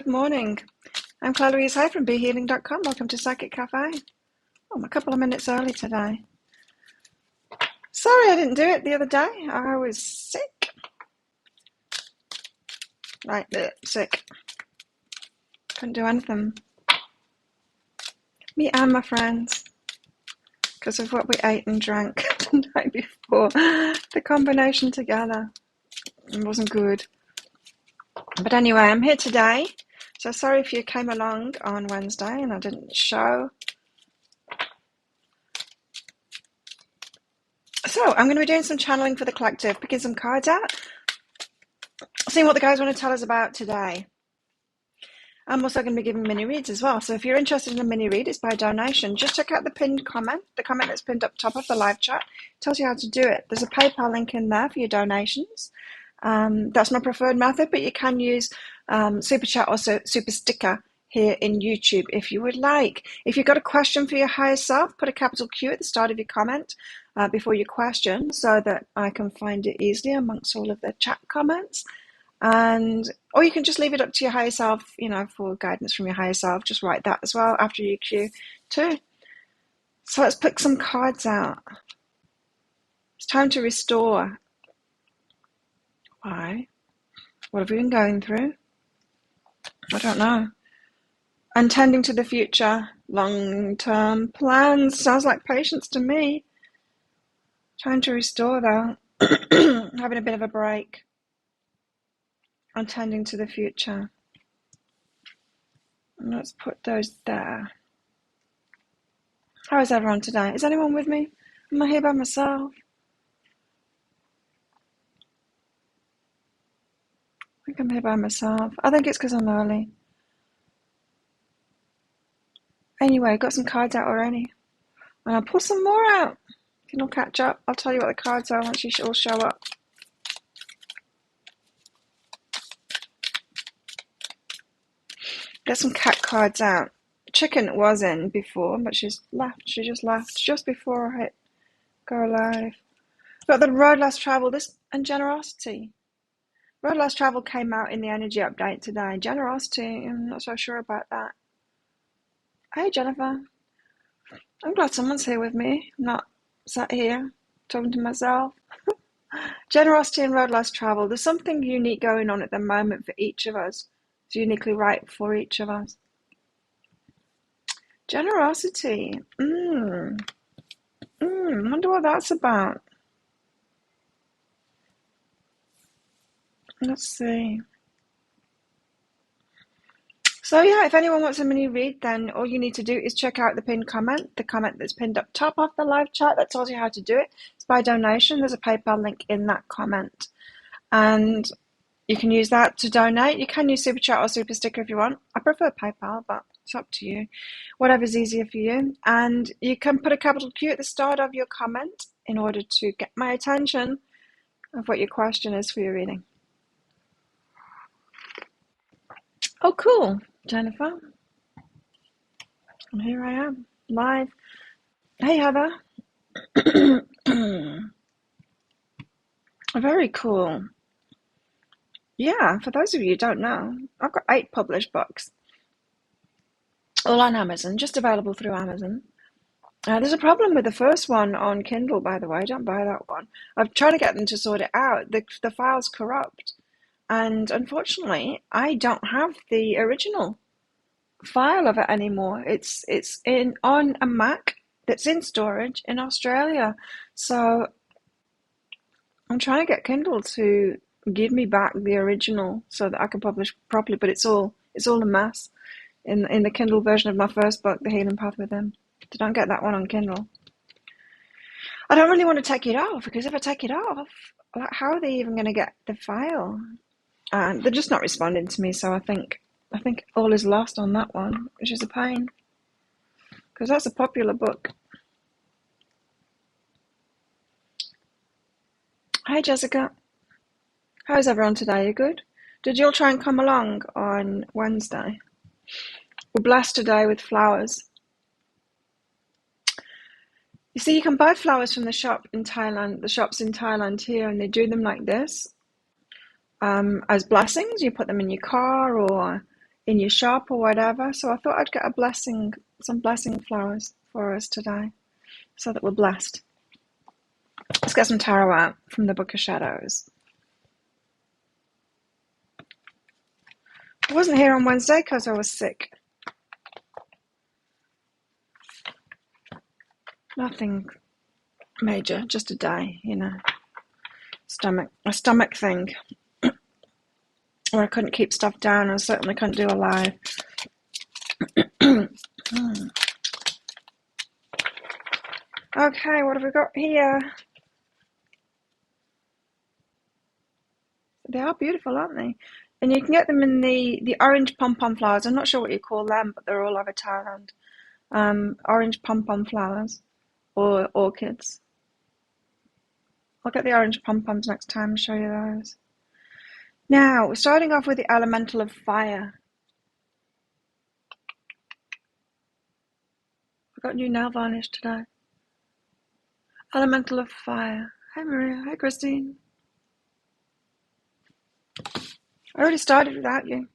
Good morning. I'm Claire Louise Hay from BeHealing.com. Welcome to Psychic Cafe. I'm a couple of minutes early today. Sorry I didn't do it the other day. I was sick. Sick. Couldn't do anything. Me and my friends. Because of what we ate and drank the night before. The combination together. It wasn't good. But anyway, I'm here today. So sorry if you came along on Wednesday and I didn't show. So I'm going to be doing some channeling for the collective, picking some cards out, seeing what the guys want to tell us about today. I'm also going to be giving mini reads as well. So if you're interested in a mini read, it's by donation. Just check out the pinned comment. The comment that's pinned up top of the live chat tells you how to do it. There's a PayPal link in there for your donations. That's my preferred method, but you can use Super Chat or Super Sticker here in YouTube if you would like. If you've got a question for your higher self, put a capital Q at the start of your comment before your question so that I can find it easily amongst all of the chat comments. Or you can just leave it up to your higher self, for guidance from your higher self. Just write that as well after your Q too. So let's pick some cards out. It's time to restore. Why? What have we been going through? I don't know. Intending to the future, long-term plans. Sounds like patience to me. Trying to restore though. Having a bit of a break. Intending to the future. And let's put those there. How is everyone today? Is anyone with me? Am I here by myself? I think I'm here by myself. I think it's because I'm early. Anyway, got some cards out already. And I'll pull some more out. You can all catch up. I'll tell you what the cards are once you all show up. Get some cat cards out. Chicken was in before, but she's left. She just left just before I hit go live. Got the Road Less Travel and Generosity. Road Less Travel came out in the energy update today. Generosity, I'm not so sure about that. Hey Jennifer. I'm glad someone's here with me. I'm not sat here talking to myself. Generosity and Road Less Travel. There's something unique going on at the moment for each of us. It's uniquely right for each of us. Generosity. Wonder what that's about. Let's see. So yeah, if anyone wants a mini read, then all you need to do is check out the pinned comment, the comment that's pinned up top of the live chat that tells you how to do it. It's by donation. There's a PayPal link in that comment. And you can use that to donate. You can use Super Chat or Super Sticker if you want. I prefer PayPal, but it's up to you. Whatever's easier for you. And you can put a capital Q at the start of your comment in order to get my attention of what your question is for your reading. Oh, cool, Jennifer. And here I am, live. Hey, Heather. Very cool. Yeah, for those of you who don't know, I've got 8 published books. All on Amazon, just available through Amazon. There's a problem with the first one on Kindle, by the way. Don't buy that one. I've tried to get them to sort it out. The file's corrupt. And unfortunately, I don't have the original file of it anymore. It's on a Mac that's in storage in Australia. So I'm trying to get Kindle to give me back the original so that I can publish properly, but it's all a mess in the Kindle version of my first book, The Healing Path Within. So don't get that one on Kindle. I don't really want to take it off, because if I take it off, how are they even going to get the file? And they're just not responding to me, so I think all is lost on that one, which is a pain, because that's a popular book. Hi Jessica, how's everyone today? You good? Did you all try and come along on Wednesday? We're blessed today with flowers. You see, you can buy flowers from the shop in Thailand, the shops in Thailand here, and they do them like this, as blessings. You put them in your car or in your shop or whatever. So I thought I'd get some blessing flowers for us today, so that we're blessed. Let's get some tarot out from the Book of Shadows. I wasn't here on Wednesday because I was sick. Nothing major, just a day, a stomach thing where I couldn't keep stuff down. I certainly couldn't do a live. Okay, what have we got here? They are beautiful, aren't they? And you can get them in the orange pom-pom flowers. I'm not sure what you call them, but they're all over Thailand. Orange pom-pom flowers or orchids. I'll get the orange pom-poms next time and show you those. Now, we're starting off with the elemental of fire. I've got new nail varnish today. Elemental of fire. Hi, Maria. Hi, Christine. I already started without you.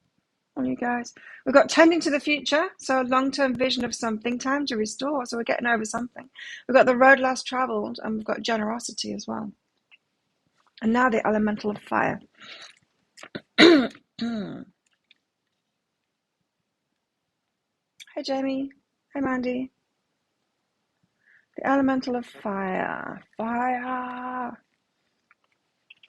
On you guys. We've got tending to the future, so a long-term vision of something, time to restore, so we're getting over something. We've got the road less traveled, and we've got generosity as well. And now the elemental of fire. Hey, Jamie. Hey, Mandy. The elemental of fire. Fire.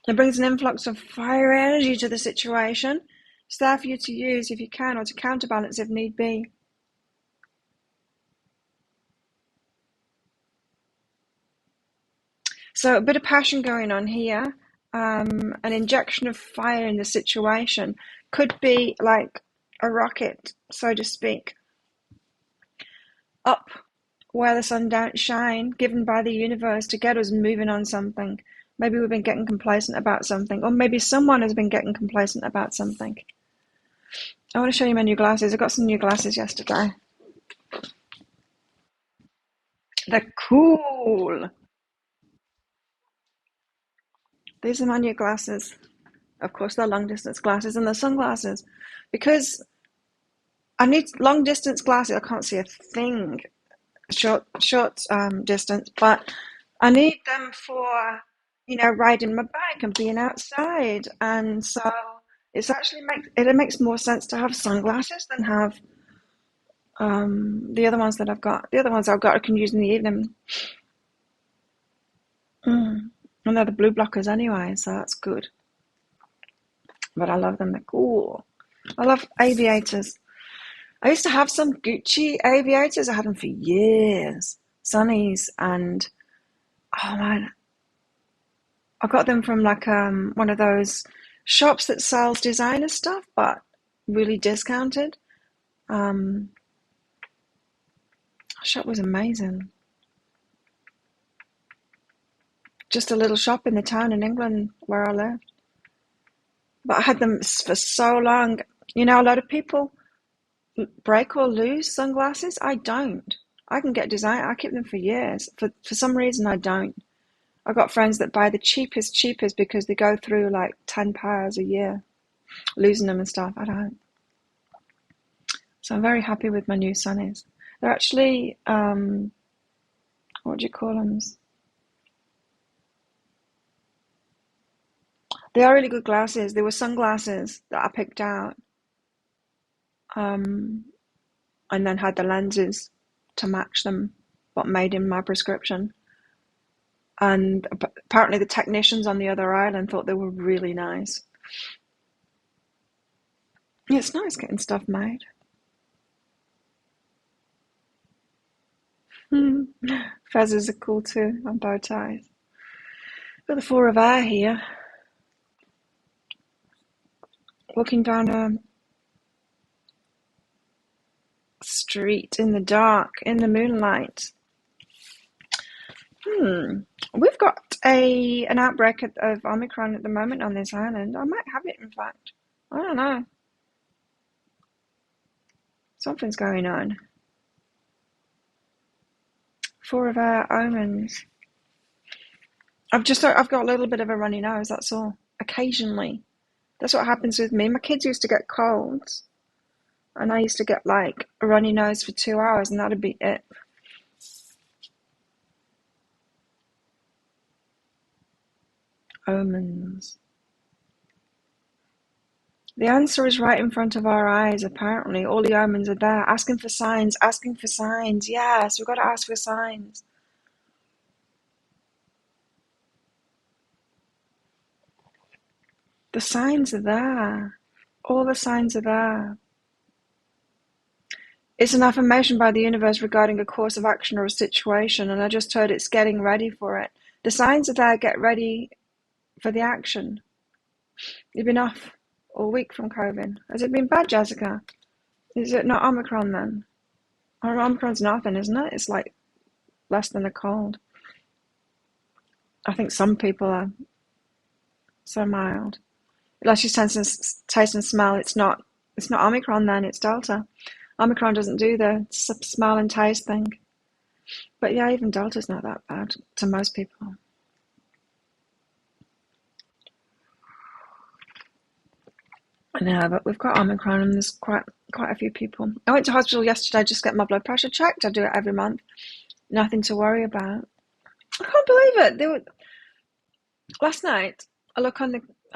It brings an influx of fire energy to the situation. It's there for you to use if you can, or to counterbalance if need be. So a bit of passion going on here. An injection of fire in the situation could be like a rocket, so to speak, up where the sun don't shine, given by the universe to get us moving on something. Maybe we've been getting complacent about something, or maybe someone has been getting complacent about something. I want to show you my new glasses. I got some new glasses yesterday. They're cool. These are my new glasses. Of course, they're long distance glasses, and they're sunglasses. Because I need long distance glasses. I can't see a thing short distance, but I need them for, riding my bike and being outside. And so it makes more sense to have sunglasses than have the other ones that I've got. The other ones I've got I can use in the evening. And they're the blue blockers anyway, so that's good. But I love them. They're cool. I love aviators. I used to have some Gucci aviators. I had them for years. Sunnies, and oh man, I got them from like one of those shops that sells designer stuff, but really discounted. Shop was amazing. Just a little shop in the town in England where I lived. But I had them for so long. A lot of people break or lose sunglasses. I don't. I can get design. I keep them for years. For some reason, I don't. I've got friends that buy the cheapest because they go through like 10 pairs a year, losing them and stuff. I don't. So I'm very happy with my new sunnies. They're actually, what do you call them? They are really good glasses. They were sunglasses that I picked out. And then had the lenses to match them, but made in my prescription. And apparently the technicians on the other island thought they were really nice. Yeah, it's nice getting stuff made. Feathers are cool too, on bow ties. Got the Four of Air here. Walking down a street in the dark, in the moonlight. We've got an outbreak of Omicron at the moment on this island. I might have it, in fact. I don't know. Something's going on. Four of Air omens. I've got a little bit of a runny nose, that's all. Occasionally. That's what happens with me. My kids used to get colds. And I used to get like a runny nose for 2 hours, and that'd be it. Omens. The answer is right in front of our eyes, apparently. All the omens are there, asking for signs, asking for signs. Yes, we've got to ask for signs. The signs are there. All the signs are there. It's an affirmation by the universe regarding a course of action or a situation, and I just heard it's getting ready for it. The signs are there, get ready for the action. You've been off all week from COVID. Has it been bad, Jessica? Is it not Omicron then? Or Omicron's nothing, isn't it? It's like less than a cold. I think some people are so mild. Unless you taste and smell, it's not Omicron then, it's Delta. Omicron doesn't do the smell and taste thing. But yeah, even Delta's not that bad to most people. No, but we've got Omicron and there's quite a few people. I went to hospital yesterday just to get my blood pressure checked. I do it every month. Nothing to worry about. I can't believe it. Last night, I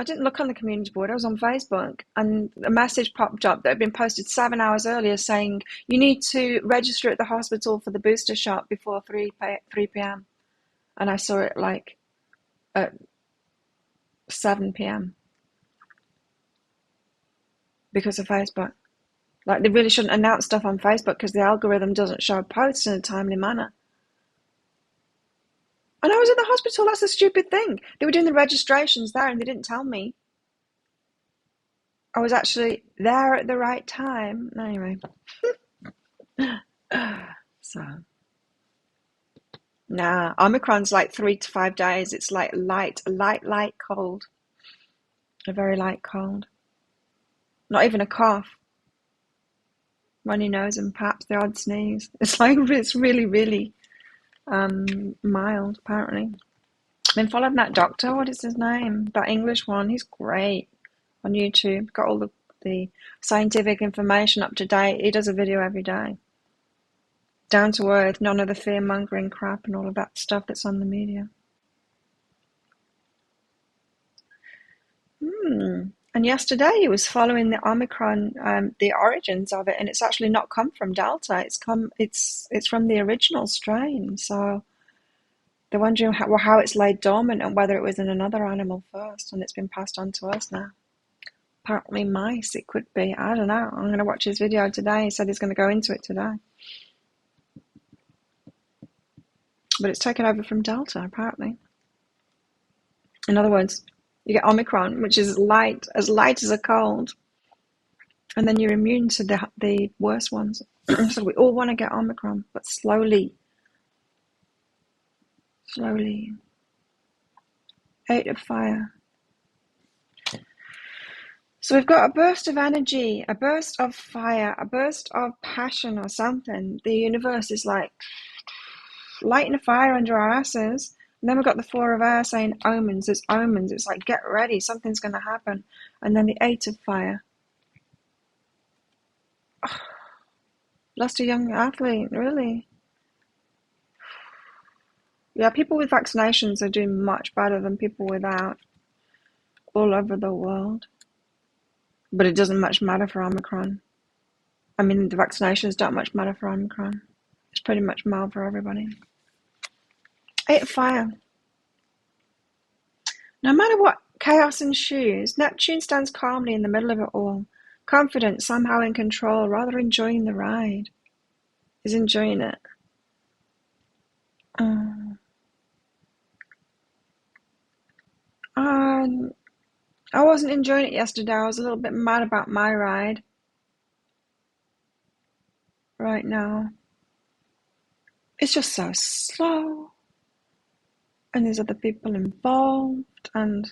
didn't look on the community board. I was on Facebook, and a message popped up that had been posted 7 hours earlier saying you need to register at the hospital for the booster shot before 3 p.m. And I saw it like at 7 p.m. because of Facebook. Like, they really shouldn't announce stuff on Facebook because the algorithm doesn't show posts in a timely manner. And I was at the hospital. That's a stupid thing. They were doing the registrations there and they didn't tell me. I was actually there at the right time. Anyway. So. Nah, Omicron's like 3 to 5 days. It's like light cold. A very light cold. Not even a cough. Runny nose and perhaps the odd sneeze. It's really, really mild, apparently. I've been following that doctor. What is his name? That English one. He's great on YouTube. Got all the scientific information up to date. He does a video every day. Down to earth, none of the fear-mongering crap and all of that stuff that's on the media. And yesterday he was following the Omicron, the origins of it, and it's actually not come from Delta. It's from the original strain. So they're wondering how it's laid dormant and whether it was in another animal first, and it's been passed on to us now. Apparently mice, it could be. I don't know. I'm going to watch his video today. He said he's going to go into it today. But it's taken over from Delta, apparently. In other words, you get Omicron, which is light as a cold, and then you're immune to the worst ones. So we all want to get Omicron, but slowly. 8 of fire. So we've got a burst of energy, a burst of fire, a burst of passion or something. The universe is like lighting a fire under our asses. And then we've got the 4 of air saying omens. It's omens. It's like, get ready. Something's going to happen. And then the 8 of fire. Lost a young athlete, really. Yeah, people with vaccinations are doing much better than people without all over the world. But it doesn't much matter for Omicron. I mean, the vaccinations don't much matter for Omicron. It's pretty much mild for everybody. 8 of fire. No matter what chaos ensues, Neptune stands calmly in the middle of it all, confident, somehow in control, rather enjoying the ride. He's enjoying it. I wasn't enjoying it yesterday. I was a little bit mad about my ride. Right now. It's just so slow. And there's other people involved. And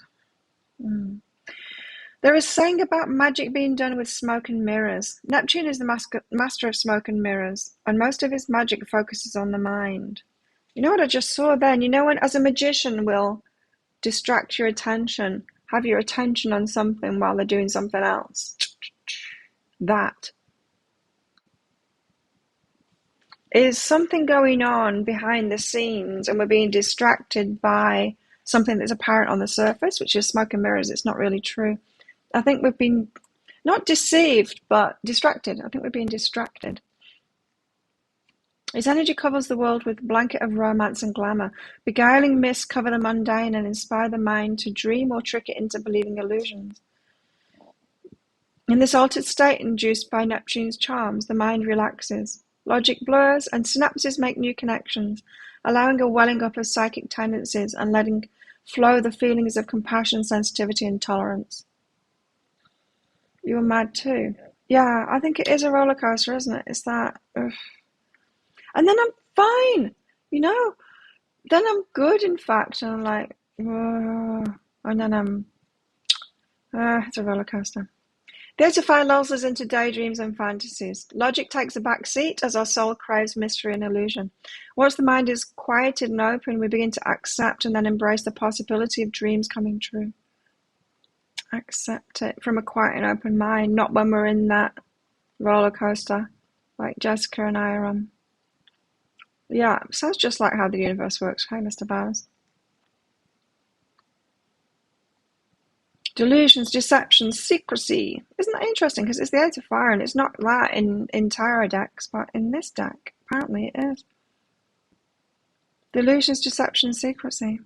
there is saying about magic being done with smoke and mirrors. Neptune is the master of smoke and mirrors. And most of his magic focuses on the mind. You know what I just saw then? You know when as a magician will distract your attention, have your attention on something while they're doing something else. That is something going on behind the scenes and we're being distracted by something that's apparent on the surface, which is smoke and mirrors. It's not really true. I think we've been not deceived, but distracted. I think we're being distracted. Its energy covers the world with a blanket of romance and glamour. Beguiling mists cover the mundane and inspire the mind to dream or trick it into believing illusions. In this altered state induced by Neptune's charms, the mind relaxes. Logic blurs and synapses make new connections, allowing a welling up of psychic tendencies and letting flow the feelings of compassion, sensitivity, and tolerance. You were mad too. Yeah, I think it is a roller coaster, isn't it? It's that. Ugh. And then I'm fine, you know? Then I'm good, in fact. And I'm like, and then it's a roller coaster. The Edify lulls us into daydreams and fantasies. Logic takes a back seat as our soul craves mystery and illusion. Once the mind is quieted and open, we begin to accept and then embrace the possibility of dreams coming true. Accept it from a quiet and open mind, not when we're in that roller coaster like Jessica and I are on. Yeah, sounds just like how the universe works. Hey, Mr. Bowers. Delusions, deceptions, secrecy. Isn't that interesting? Because it's the Eight of Fire and it's not that in tarot decks, but in this deck, apparently it is. Delusions, deception, secrecy.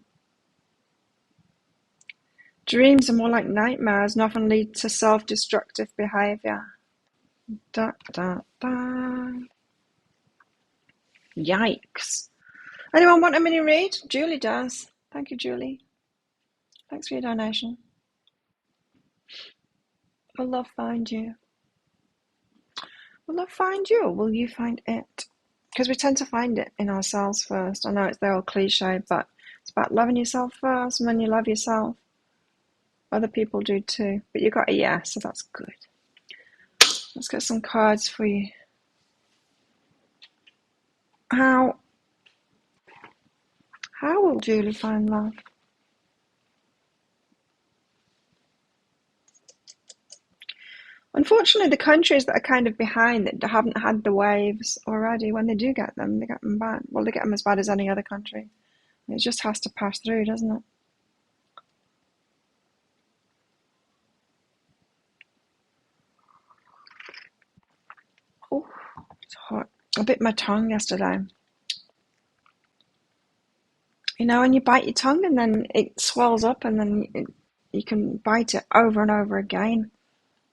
Dreams are more like nightmares and often lead to self-destructive behavior. Da, da, da. Yikes. Anyone want a mini read? Julie does. Thank you, Julie. Thanks for your donation. Will love find you? Will love find you, or will you find it? Because we tend to find it in ourselves first. I know it's the old cliche, but it's about loving yourself first, and when you love yourself, other people do too. But you got a yes, so that's good. Let's get some cards for you. How will Julie find love? Unfortunately, the countries that are kind of behind that haven't had the waves already, when they do get them, they get them bad. Well, they get them as bad as any other country. It just has to pass through, doesn't it? Oh, it's hot. I bit my tongue yesterday. You know, when you bite your tongue and then it swells up and then you can bite it over and over again.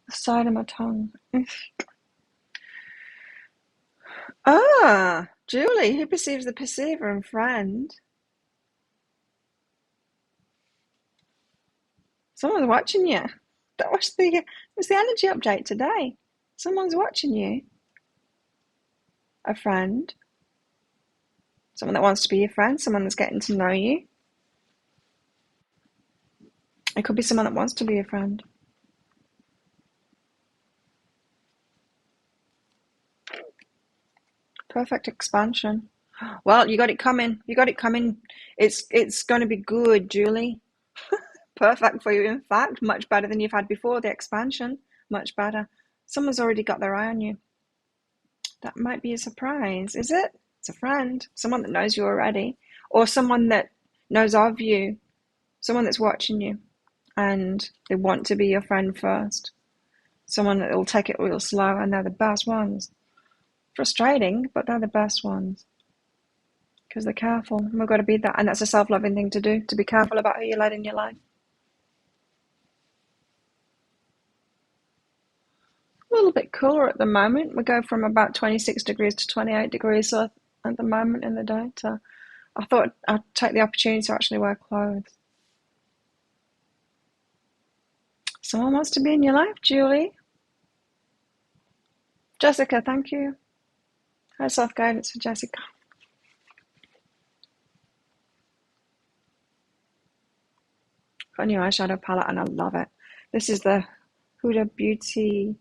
The side of my tongue. Julie, who perceives the perceiver and friend? Someone's watching you. That was the energy update today. Someone's watching you. A friend. Someone that wants to be your friend. Someone that's getting to know you. It could be someone that wants to be your friend. Perfect expansion. Well, you got it coming. You got it coming. It's going to be good, Julie. Perfect for you, in fact. Much better than you've had before. The expansion. Much better. Someone's already got their eye on you. That might be a surprise, is it? It's a friend. Someone that knows you already. Or someone that knows of you. Someone that's watching you. And they want to be your friend first. Someone that will take it real slow, and they're the best ones. Frustrating, but they're the best ones. Because they're careful. And we've got to be that. And that's a self-loving thing to do. To be careful about who you let in your life. A little bit cooler at the moment. We go from about 26 degrees to 28 degrees at the moment in the day. So I thought I'd take the opportunity to actually wear clothes. Someone wants to be in your life, Julie. Jessica, thank you. High self-guidance for Jessica. Got a new eyeshadow palette and I love it. This is the Huda Beauty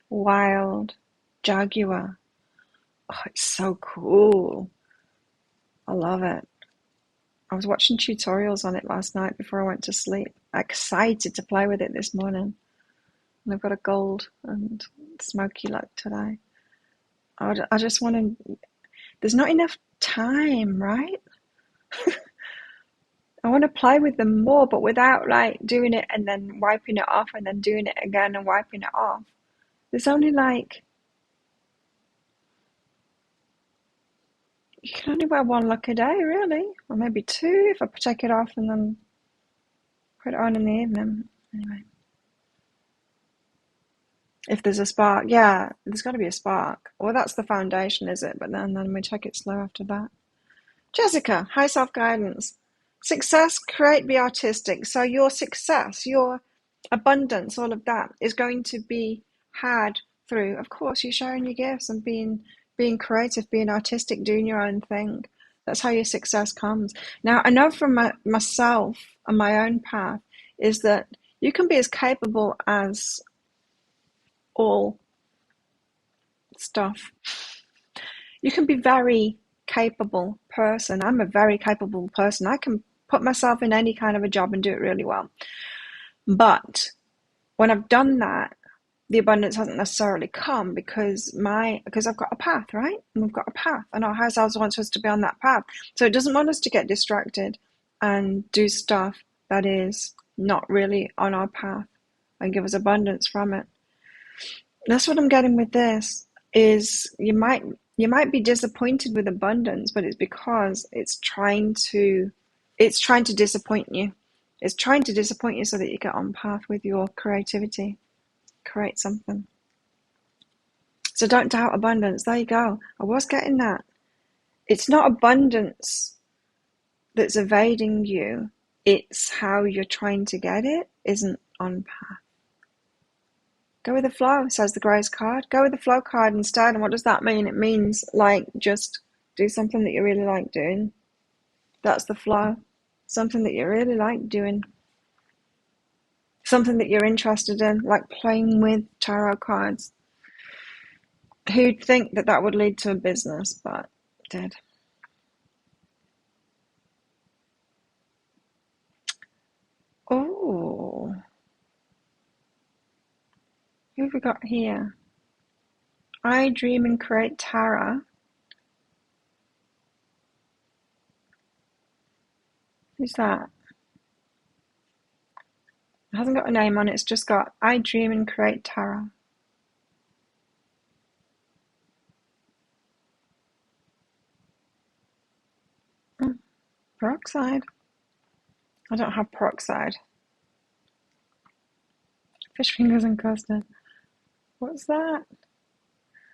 Wild Jaguar. Oh, it's so cool. I love it. I was watching tutorials on it last night before I went to sleep. Excited to play with it this morning. And I've got a gold and smoky look today. I just want to, there's not enough time, right? I want to play with them more, but without like doing it and then wiping it off and then doing it again and wiping it off. There's only like, you can only wear one look a day, really, or maybe two if I take it off and then put it on in the evening. Anyway, if there's a spark, yeah, there's got to be a spark. Well, that's the foundation, is it? But then we take it slow after that. Jessica, high self-guidance. Success, create, be artistic. So your success, your abundance, all of that is going to be had through, of course, you sharing your gifts and being creative, being artistic, doing your own thing. That's how your success comes. Now, I know from myself and my own path is that you can be as capable as all stuff. You can be very capable person. I'm a very capable person. I can put myself in any kind of a job and do it really well. But when I've done that, the abundance hasn't necessarily come because I've got a path, right? And we've got a path, and our higher selves wants us to be on that path. So it doesn't want us to get distracted and do stuff that is not really on our path and give us abundance from it. That's what I'm getting with this, is you might be disappointed with abundance, but it's because it's trying to disappoint you. It's trying to disappoint you so that you get on path with your creativity. Create something. So don't doubt abundance. There you go. I was getting that. It's not abundance that's evading you. It's how you're trying to get it isn't on path. Go with the flow, says the Grace card. Go with the flow card instead. And what does that mean? It means like just do something that you really like doing. That's the flow. Something that you really like doing. Something that you're interested in, like playing with tarot cards. Who'd think that that would lead to a business, but it did. Oh, who have we got here? I dream and create tarot. Who's that? It hasn't got a name on it, it's just got I dream and create tarot. Peroxide. I don't have peroxide. Fish fingers and custard. What's that?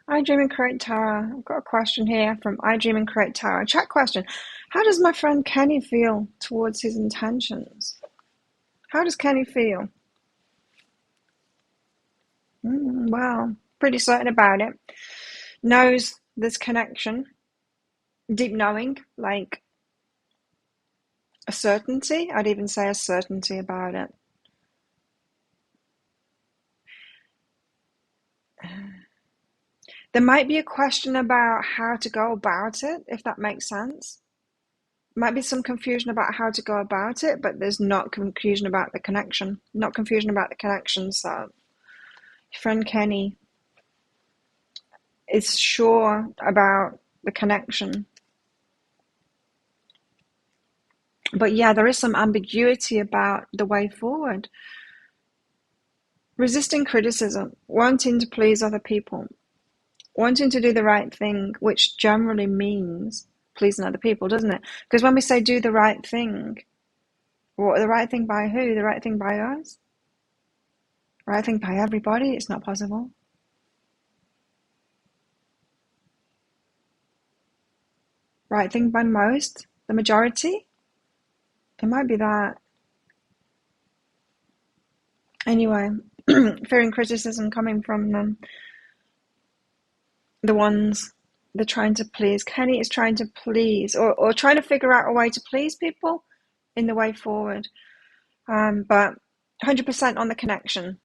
I dream and create tarot. I've got a question here from I dream and create tarot. Chat question. How does my friend Kenny feel towards his intentions? How does Kenny feel? Well, pretty certain about it. Knows this connection. Deep knowing, like a certainty. I'd even say a certainty about it. There might be a question about how to go about it, if that makes sense. Might be some confusion about how to go about it, but there's not confusion about the connection. Not confusion about the connection, so your friend Kenny is sure about the connection. But yeah, there is some ambiguity about the way forward. Resisting criticism, wanting to please other people, wanting to do the right thing, which generally means pleasing other people, doesn't it? Because when we say do the right thing, what, the right thing by who? The right thing by us? Right thing by everybody? It's not possible. Right thing by most? The majority? It might be that. Anyway, fearing criticism coming from them. The ones they're trying to please. Kenny is trying to please or trying to figure out a way to please people in the way forward. But 100% on the connection.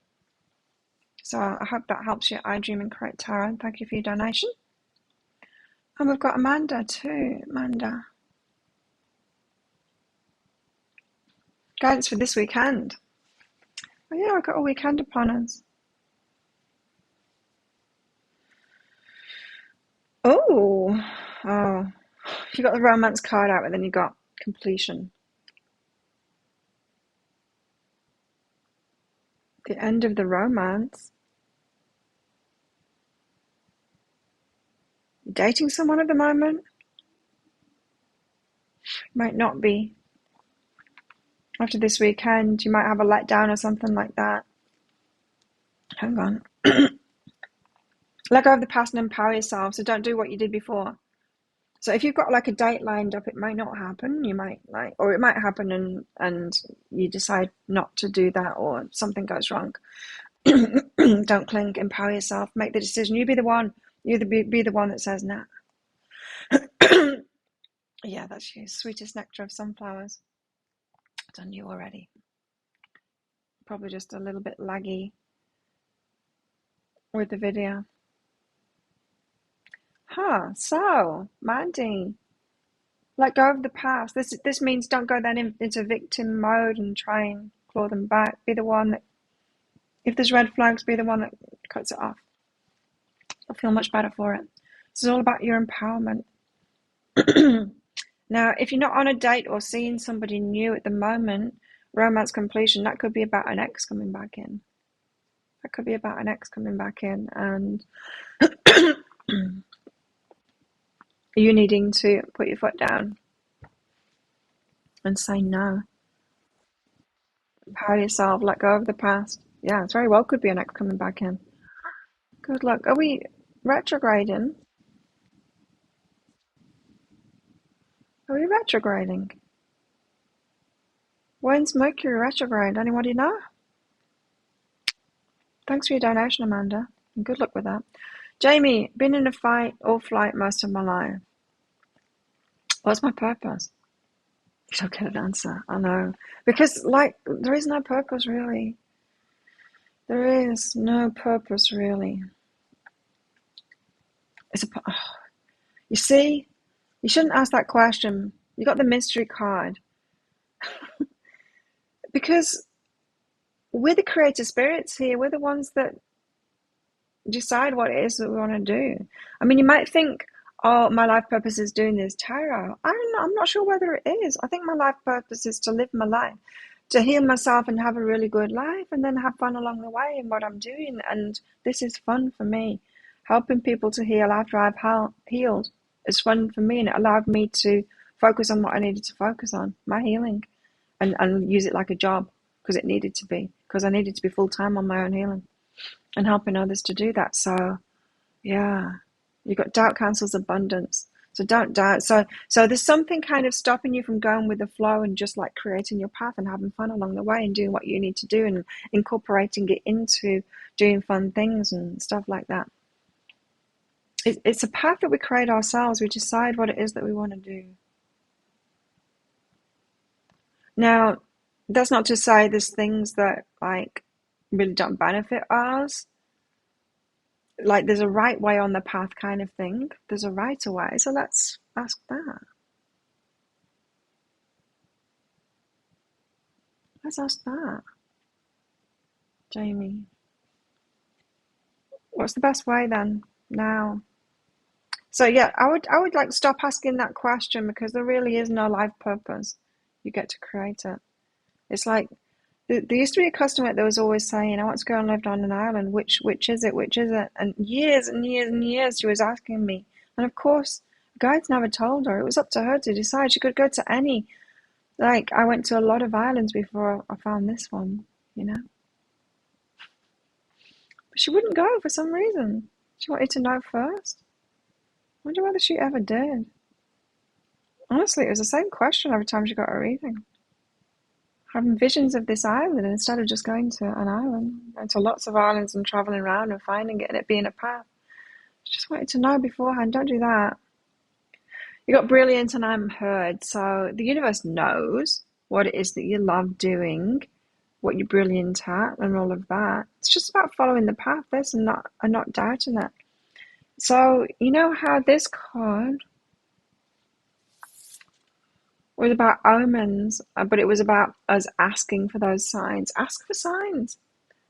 So I hope that helps you. I dream and create tarot. Thank you for your donation. And we've got Amanda too. Amanda. Guidance for this weekend. Oh yeah, we've got a weekend upon us. Oh, oh, you got the romance card out, and then you got completion. The end of the romance. Dating someone at the moment? Might not be. After this weekend, you might have a letdown or something like that. Hang on. Let go of the past and empower yourself. So don't do what you did before. So if you've got like a date lined up, it might not happen. You might or it might happen and you decide not to do that, or something goes wrong. Don't cling. Empower yourself. Make the decision. You be the one. Be the one that says nah. Yeah, that's you. Sweetest nectar of sunflowers. Done you already. Probably just a little bit laggy with the video. So, Mandy, let go of the past. This means don't go then into victim mode and try and claw them back. Be the one that, if there's red flags, be the one that cuts it off. You'll feel much better for it. This is all about your empowerment. Now, if you're not on a date or seeing somebody new at the moment, romance completion, that could be about an ex coming back in. And you needing to put your foot down and say no. Empower yourself, let go of the past. Yeah, it's very well could be an ex coming back in. Good luck. Are we retrograding? Are we retrograding? When's Mercury retrograde? Anybody know? Thanks for your donation, Amanda. And good luck with that. Jamie, been in a fight or flight most of my life. What's my purpose? You don't get an answer. I know. Because, there is no purpose, really. There is no purpose, really. You see, you shouldn't ask that question. You got the mystery card. Because we're the creative spirits here. We're the ones that decide what it is that we want to do. I mean, you might think, oh, my life purpose is doing this tarot. I'm not sure whether it is. I think my life purpose is to live my life, to heal myself and have a really good life, and then have fun along the way in what I'm doing. And this is fun for me. Helping people to heal after I've healed is fun for me, and it allowed me to focus on what I needed to focus on, my healing, and use it like a job, because it needed to be, because I needed to be full-time on my own healing and helping others to do that. So yeah, you got doubt cancels abundance. So don't doubt. So there's something kind of stopping you from going with the flow and just like creating your path and having fun along the way and doing what you need to do and incorporating it into doing fun things and stuff like that. It's a path that we create ourselves. We decide what it is that we want to do. Now, that's not to say there's things that like really don't benefit us. Like there's a right way on the path kind of thing. There's a right way. So let's ask that. Let's ask that. Jamie. What's the best way then? Now. So yeah, I would like stop asking that question, because there really is no life purpose. You get to create it. It's like there used to be a customer that was always saying, I want to go and live on an island. Which is it? Which is it? And years and years and years she was asking me. And of course, guides never told her. It was up to her to decide. She could go to any. Like, I went to a lot of islands before I found this one, you know. But she wouldn't go for some reason. She wanted to know first. I wonder whether she ever did. Honestly, it was the same question every time she got a reading. Having visions of this island instead of just going to an island. Going to lots of islands and traveling around and finding it and it being a path. She just wanted to know beforehand. Don't do that. You got brilliant and I'm heard. So the universe knows what it is that you love doing, what you're brilliant at, and all of that. It's just about following the path, this, and not doubting it. So you know how this card was about omens, but it was about us asking for those signs. Ask for signs.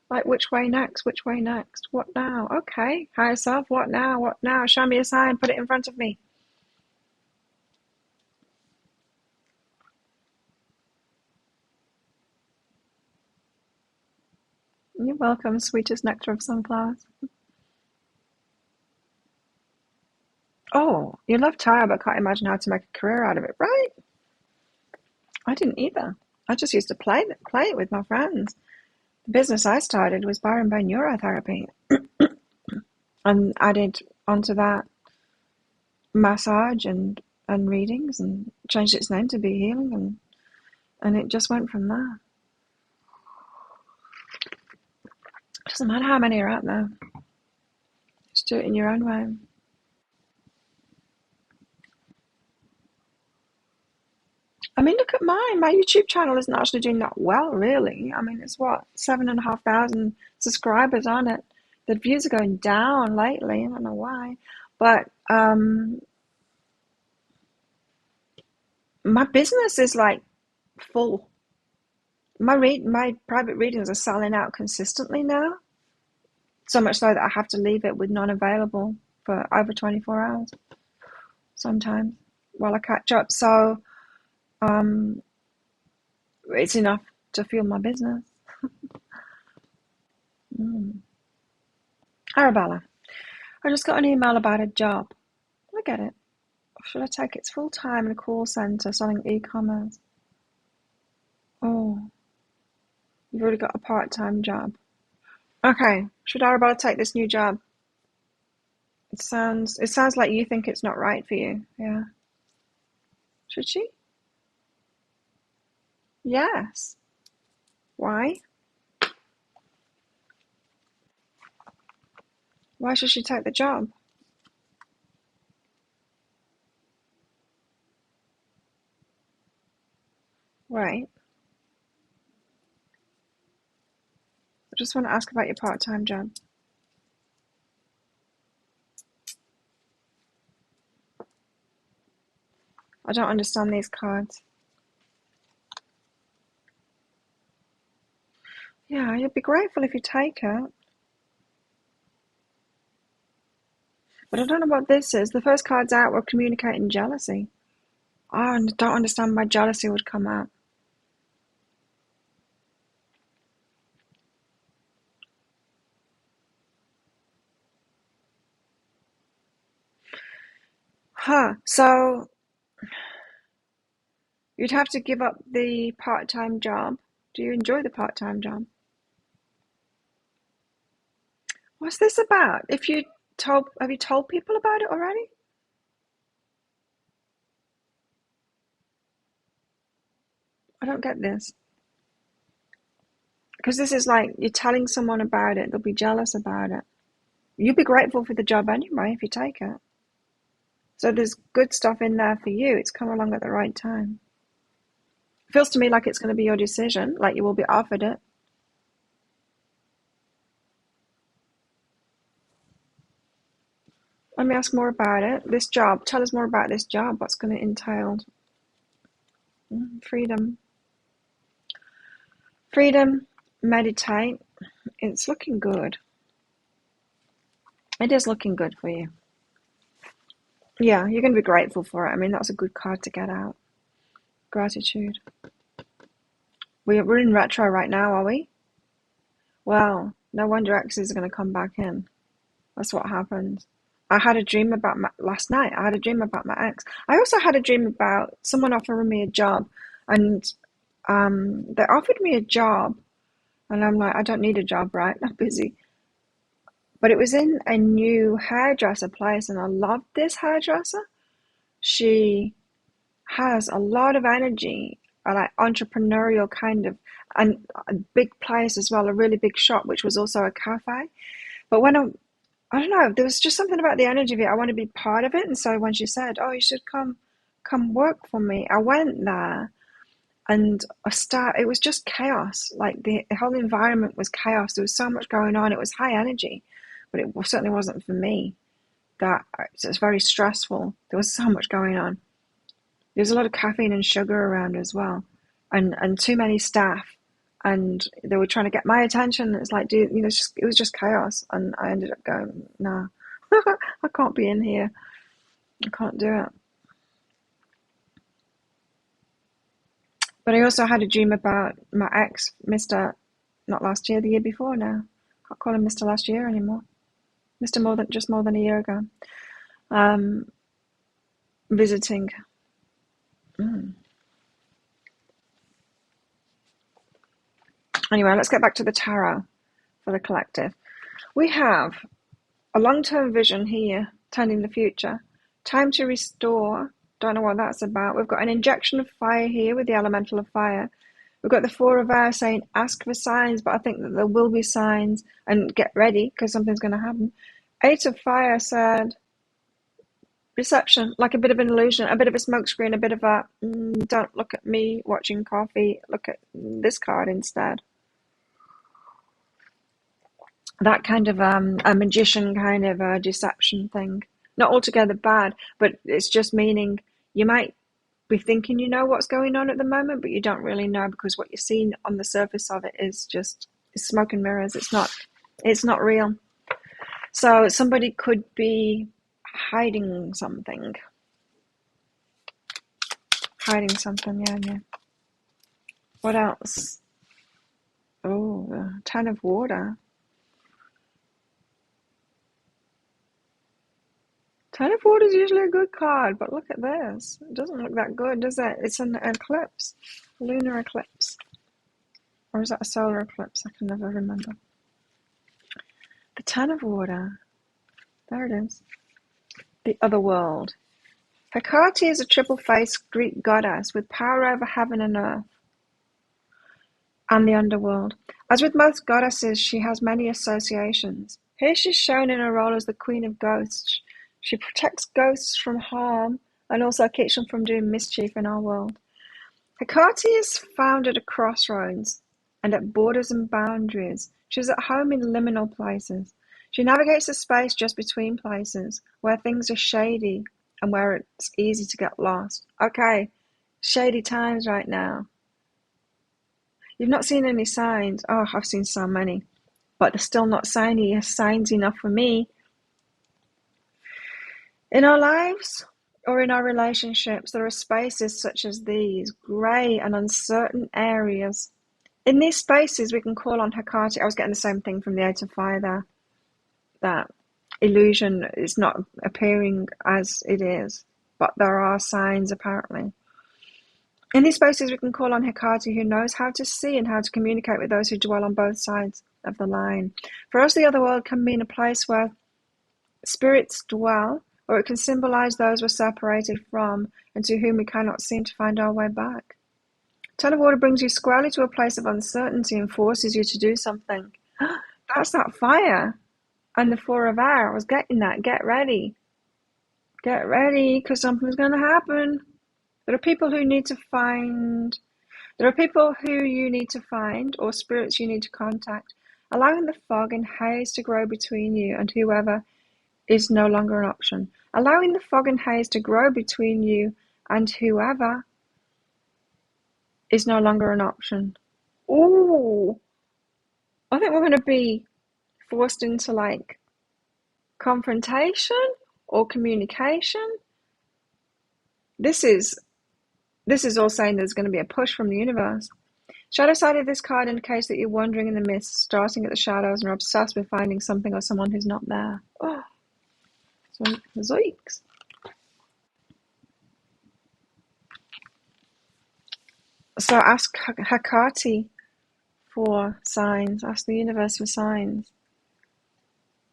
Like, which way next? Which way next? What now? Okay, higher self, what now? What now? Show me a sign, put it in front of me. You're welcome, sweetest nectar of sunflowers. Oh, you love tarot, but can't imagine how to make a career out of it, right? I didn't either. I just used to play it with my friends. The business I started was bar and bone neurotherapy, and added onto that massage and readings, and changed its name to Be Healing, and it just went from there. It doesn't matter how many are out there. Just do it in your own way. I mean, look at mine. My YouTube channel isn't actually doing that well, really. I mean, it's what, 7,500 subscribers on it. The views are going down lately. I don't know why. But my business is like full. My private readings are selling out consistently now. So much so that I have to leave it with none available for over 24 hours sometimes while I catch up. So it's enough to fuel my business. Arabella, I just got an email about a job. I get it. Should I take it? It's full time in a call center selling e-commerce. Oh, you've already got a part-time job. Okay, should Arabella take this new job? It sounds like you think it's not right for you. Yeah. Should she? Yes. Why? Why should she take the job? Right. I just want to ask about your part-time job. I don't understand these cards. Yeah, you'd be grateful if you take it. But I don't know what this is. The first cards out were communicating jealousy. I don't understand why jealousy would come out. Huh. So you'd have to give up the part-time job. Do you enjoy the part-time job? What's this about? Have you told people about it already? I don't get this. Because this is like you're telling someone about it, they'll be jealous about it. You'd be grateful for the job anyway if you take it. So there's good stuff in there for you. It's come along at the right time. It feels to me like it's going to be your decision, like you will be offered it. Let me ask more about it. This job, tell us more about this job. What's going to entail? Freedom. Freedom, meditate. It's looking good. It is looking good for you. Yeah, you're going to be grateful for it. I mean, that's a good card to get out. Gratitude. We're in retro right now, are we? Well, no wonder exes are going to come back in. That's what happens. I had a dream about last night. I had a dream about my ex. I also had a dream about someone offering me a job, and they offered me a job, and I'm like, I don't need a job, right? I'm busy. But it was in a new hairdresser place, and I loved this hairdresser. She has a lot of energy, like entrepreneurial kind of, and a big place as well, a really big shop, which was also a cafe. But I don't know, there was just something about the energy of it. I want to be part of it. And so when she said, oh, you should come work for me, I went there, and it was just chaos. Like the whole environment was chaos. There was so much going on. It was high energy, but it certainly wasn't for me. It's very stressful. There was so much going on. There's a lot of caffeine and sugar around as well, and too many staff. and they were trying to get my attention. It's like, dude, it was just chaos, and I ended up going, nah, I can't be in here. I can't do it. But I also had a dream about my ex, Mr. Not last year, the year before now. Can't call him Mr. last year anymore. Mr. more than a year ago. Visiting. Anyway, let's get back to the tarot for the collective. We have a long-term vision here, turning the future. Time to restore. Don't know what that's about. We've got an injection of fire here with the elemental of fire. We've got the Four of Air saying, ask for signs, but I think that there will be signs, and get ready because something's going to happen. Eight of Fire said, reception, like a bit of an illusion, a bit of a smokescreen, a bit of a, don't look at me watching coffee, look at this card instead. That kind of a magician kind of a deception thing. Not altogether bad, but it's just meaning you might be thinking you know what's going on at the moment, but you don't really know because what you're seeing on the surface of it is just smoke and mirrors. It's not real. So somebody could be hiding something. Yeah. What else? Oh, Ten of Water. Ten of Water is usually a good card, but look at this. It doesn't look that good, does it? It's an eclipse. Lunar eclipse. Or is that a solar eclipse? I can never remember. The Ten of Water. There it is. The other world. Hecate is a triple-faced Greek goddess with power over heaven and earth and the underworld. As with most goddesses, she has many associations. Here she's shown in her role as the Queen of Ghosts. She protects ghosts from harm and also keeps them from doing mischief in our world. Hecate is found at a crossroads and at borders and boundaries. She's at home in liminal places. She navigates the space just between places where things are shady and where it's easy to get lost. Okay, shady times right now. You've not seen any signs. Oh, I've seen so many. But they're still not signs enough for me. In our lives or in our relationships, there are spaces such as these, grey and uncertain areas. In these spaces, we can call on Hecate. I was getting the same thing from the Eight of Fire there. That illusion is not appearing as it is, but there are signs apparently. In these spaces, we can call on Hecate, who knows how to see and how to communicate with those who dwell on both sides of the line. For us, the other world can mean a place where spirits dwell, or it can symbolize those we're separated from and to whom we cannot seem to find our way back. Ten of Water brings you squarely to a place of uncertainty and forces you to do something. That's that fire. And the Four of Air, I was getting that. Get ready. Get ready, because something's going to happen. There are people who you need to find, or spirits you need to contact, allowing the fog and haze to grow between you and whoever is no longer an option. Allowing the fog and haze to grow between you and whoever is no longer an option. Ooh, I think we're going to be forced into like confrontation or communication. This is all saying there's going to be a push from the universe. Shadow side of this card indicates that you're wandering in the mist, starting at the shadows, and are obsessed with finding something or someone who's not there. Oh, zoinks. So ask Hecate for signs. Ask the universe for signs,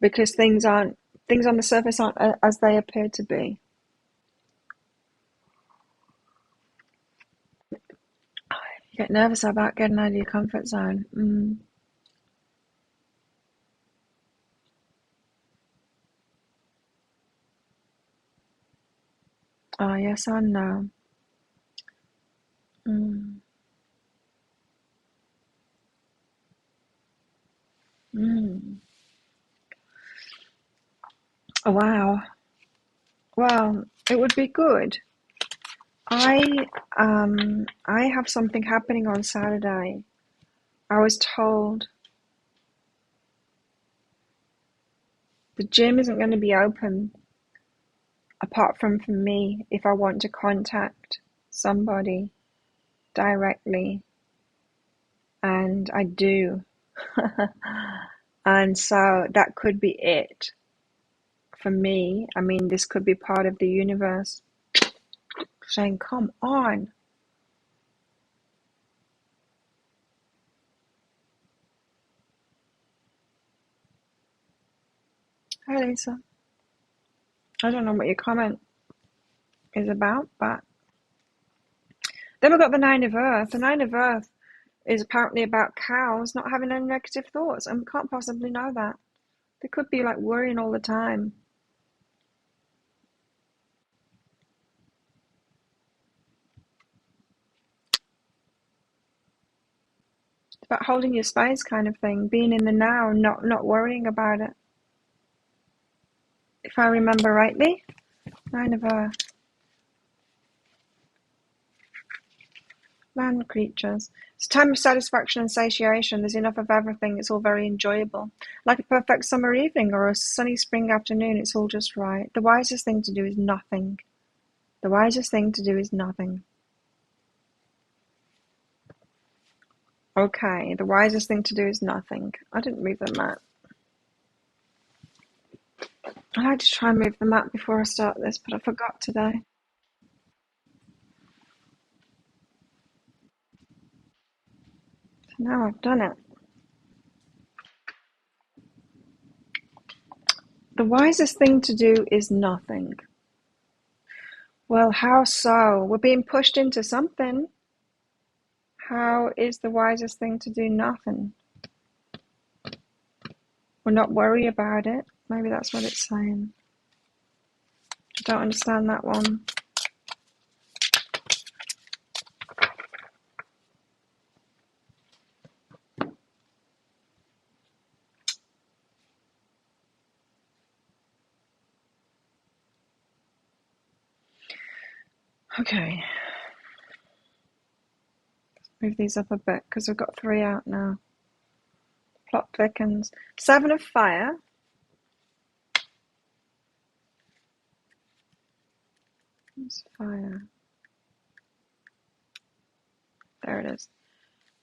because things on the surface aren't as they appear to be. You get nervous about getting out of your comfort zone. Oh, yes and no. Oh, wow. Well, it would be good. I have something happening on Saturday I was told the gym isn't going to be open apart from for me if I want to contact somebody directly, and I do. And so that could be it for me. I mean, this could be part of the universe saying, come on. Hi, Lisa. I don't know what your comment is about, but then we've got the Nine of Earth. The Nine of Earth is apparently about cows not having any negative thoughts, and we can't possibly know that. They could be like worrying all the time. It's about holding your space kind of thing, being in the now, not worrying about it. If I remember rightly, Nine of Earth. Land creatures. It's a time of satisfaction and satiation. There's enough of everything. It's all very enjoyable. Like a perfect summer evening or a sunny spring afternoon, it's all just right. The wisest thing to do is nothing. The wisest thing to do is nothing. Okay, the wisest thing to do is nothing. I didn't move the map. I like to try and move the map before I start this, but I forgot today. So now I've done it. The wisest thing to do is nothing. Well, how so? We're being pushed into something. How is the wisest thing to do nothing? Or not worry about it. Maybe that's what it's saying. I don't understand that one. Okay. Let's move these up a bit because we've got 3 out now. Plot thickens. 7 of fire. Where's fire? There it is.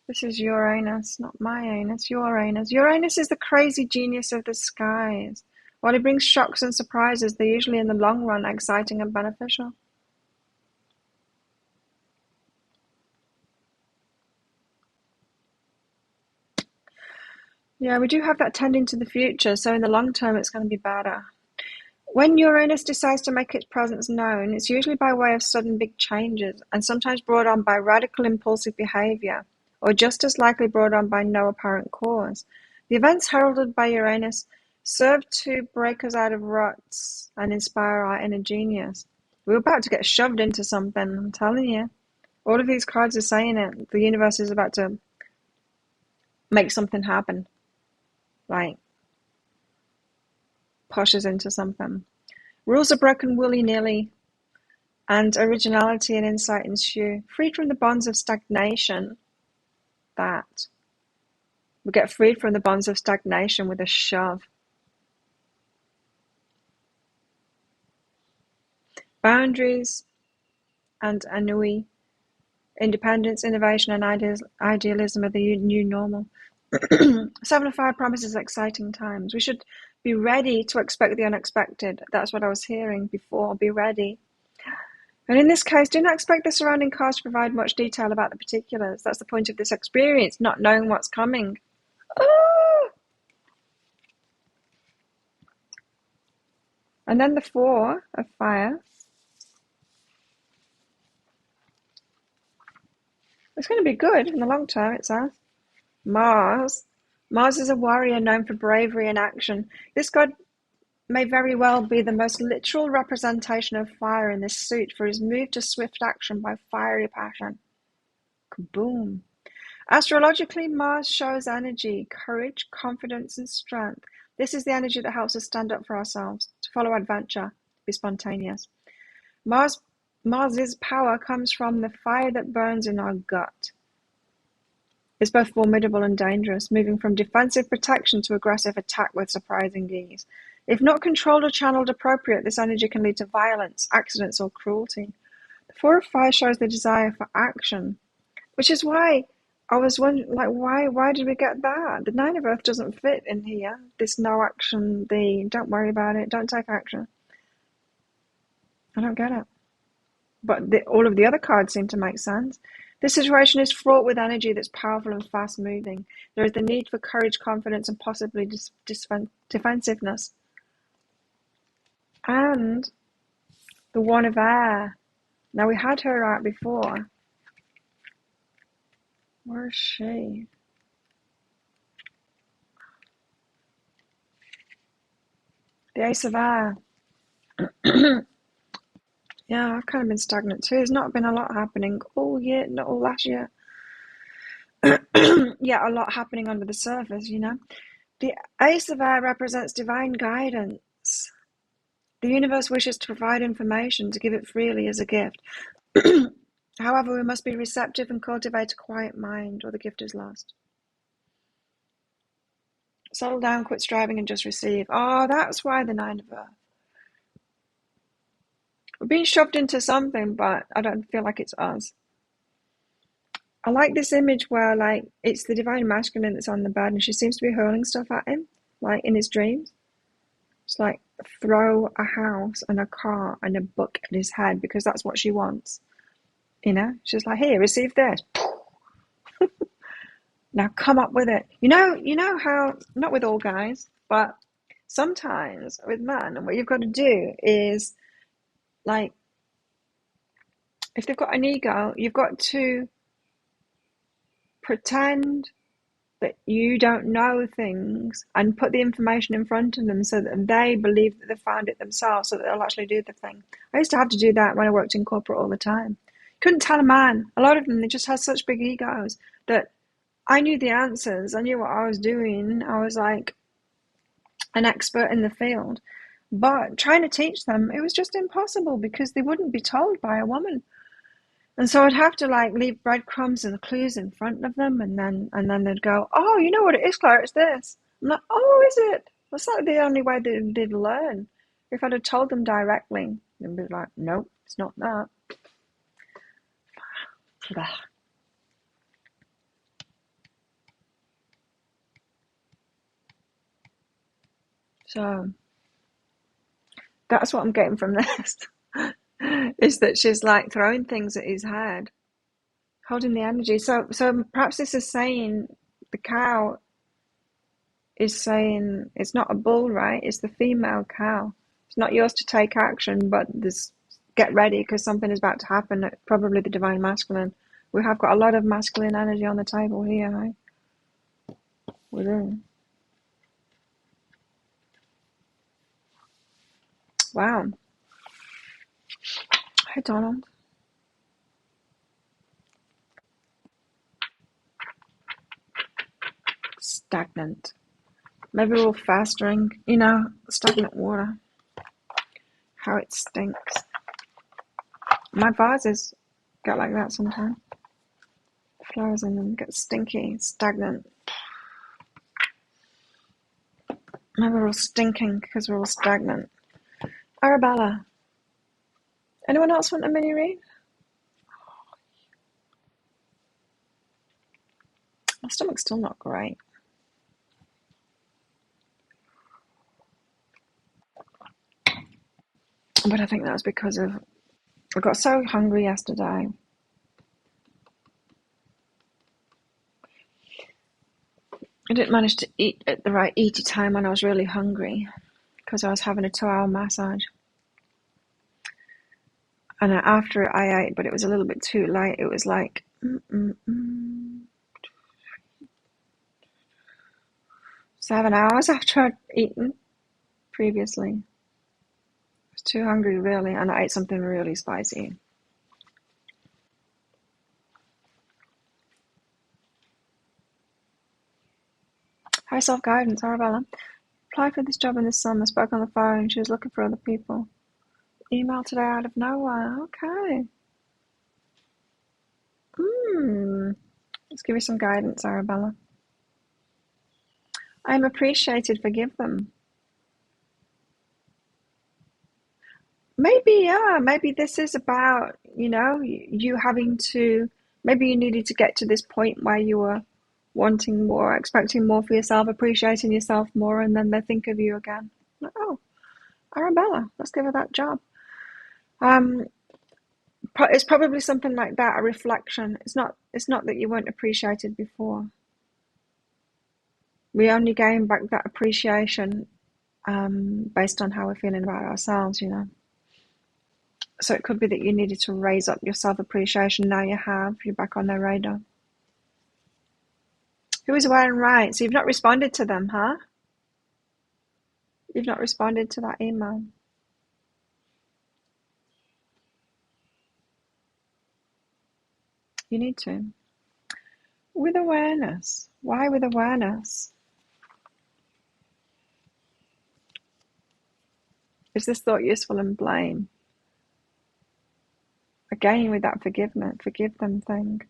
This is Uranus, not my anus, Uranus. Uranus is the crazy genius of the skies. While he brings shocks and surprises, they're usually in the long run exciting and beneficial. Yeah, we do have that tending to the future, so in the long term it's going to be better. When Uranus decides to make its presence known, it's usually by way of sudden big changes, and sometimes brought on by radical impulsive behavior, or just as likely brought on by no apparent cause. The events heralded by Uranus serve to break us out of ruts and inspire our inner genius. We're about to get shoved into something, I'm telling you. All of these cards are saying it. The universe is about to make something happen. Like, push us into something. Rules are broken willy-nilly, and originality and insight ensue. Freed from the bonds of stagnation, that. We get freed from the bonds of stagnation with a shove. Boundaries and ennui. Independence, innovation, and idealism are the new normal. 7 of Fire promises exciting times. We should be ready to expect the unexpected. That's what I was hearing before. Be ready. And in this case, do not expect the surrounding cards to provide much detail about the particulars. That's the point of this experience, not knowing what's coming. Ah! And then the 4 of Fire. It's going to be good in the long term, it says. Mars. Mars is a warrior known for bravery and action. This god may very well be the most literal representation of fire in this suit, for his move to swift action by fiery passion. Kaboom. Astrologically, Mars shows energy, courage, confidence, and strength. This is the energy that helps us stand up for ourselves, to follow adventure, be spontaneous. Mars's power comes from the fire that burns in our gut. is both formidable and dangerous, moving from defensive protection to aggressive attack with surprising ease. If not controlled or channeled appropriate, this energy can lead to violence, accidents, or cruelty. The Four of Fire shows the desire for action, which is why I was wondering, like, why did we get that? The Nine of Earth doesn't fit in here. This no action, the don't worry about it, don't take action. I don't get it. But all of the other cards seem to make sense. This situation is fraught with energy that's powerful and fast-moving. There is the need for courage, confidence, and possibly defensiveness. And the One of Air. Now, we had her out before. Where is she? The Ace of Air. Yeah, I've kind of been stagnant too. There's not been a lot happening all year, not all last year. Yeah, a lot happening under the surface, you know. The Ace of Air represents divine guidance. The universe wishes to provide information, to give it freely as a gift. However, we must be receptive and cultivate a quiet mind, or the gift is lost. Settle down, quit striving, and just receive. Oh, that's why the Nine of Earth. We're being shoved into something, but I don't feel like it's us. I like this image where, like, it's the divine masculine that's on the bed, and she seems to be hurling stuff at him, like in his dreams. It's like throw a house and a car and a book at his head because that's what she wants. You know, she's like, here, receive this. Now come up with it. You know how, not with all guys, but sometimes with men, what you've got to do is, like, if they've got an ego, you've got to pretend that you don't know things and put the information in front of them so that they believe that they found it themselves, so that they'll actually do the thing. I used to have to do that when I worked in corporate all the time. Couldn't tell a man. A lot of them, they just had such big egos that I knew the answers. I knew what I was doing. I was like an expert in the field. But trying to teach them, it was just impossible because they wouldn't be told by a woman. And so I'd have to, like, leave breadcrumbs and clues in front of them, and then they'd go, oh, you know what it is, Claire, it's this. I'm like, oh, is it? That's like the only way they'd learn. If I'd have told them directly, they'd be like, nope, it's not that. So that's what I'm getting from this, is that she's like throwing things at his head, holding the energy. So perhaps this is saying, the cow is saying, it's not a bull, right? It's the female cow. It's not yours to take action, but get ready because something is about to happen. Probably the divine masculine. We have got a lot of masculine energy on the table here, right? We do. Wow. Hi, Donald. Stagnant. Maybe we're all festering, stagnant water. How it stinks. My vases get like that sometimes. Flowers in them get stinky, stagnant. Maybe we're all stinking because we're all stagnant. Arabella. Anyone else want a mini read? My stomach's still not great. But I think that was because I got so hungry yesterday. I didn't manage to eat at the right eating time when I was really hungry because I was having a 2-hour massage. And after I ate, but it was a little bit too late, it was like 7 hours after I'd eaten previously. I was too hungry, really, and I ate something really spicy. High self-guidance, Arabella. Applied for this job in the summer, spoke on the phone, she was looking for other people. Email today out of nowhere, okay. Let's give you some guidance, Arabella. I am appreciated, forgive them. Maybe, yeah, maybe this is about, you having to, maybe you needed to get to this point where you were wanting more, expecting more for yourself, appreciating yourself more, and then they think of you again. Like, oh, Arabella, let's give her that job. It's probably something like that, a reflection. It's not that you weren't appreciated before. We only gain back that appreciation based on how we're feeling about ourselves, So it could be that you needed to raise up your self-appreciation. Now you have. You're back on their radar. Who is wearing right? So you've not responded to them, huh? You've not responded to that email. You need to. With awareness. Why with awareness? Is this thought useful in blame? Again, with that forgive them thing.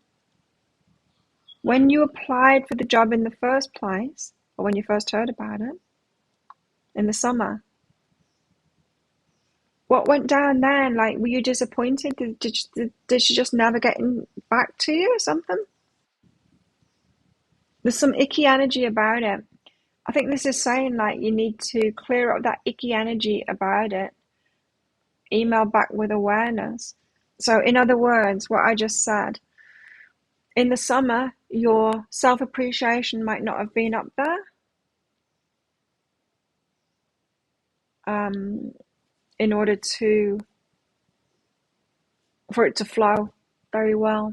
When you applied for the job in the first place, or when you first heard about it, in the summer, what went down then? Like, were you disappointed? Did she just never get back to you or something? There's some icky energy about it. I think this is saying, like, you need to clear up that icky energy about it. Email back with awareness. So, in other words, what I just said, in the summer, your self-appreciation might not have been up there. In order for it to flow very well.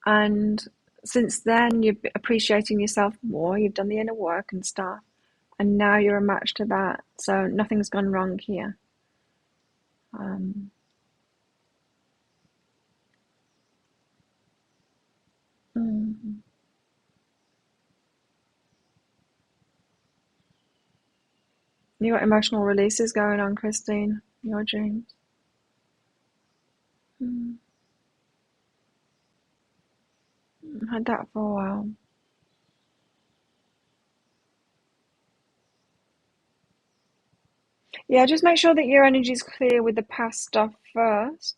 And since then, you're appreciating yourself more. You've done the inner work and stuff. And now you're a match to that. So nothing's gone wrong here. You got emotional releases going on, Christine, in your dreams. Had that for a while. Yeah, just make sure that your energy's clear with the past stuff first.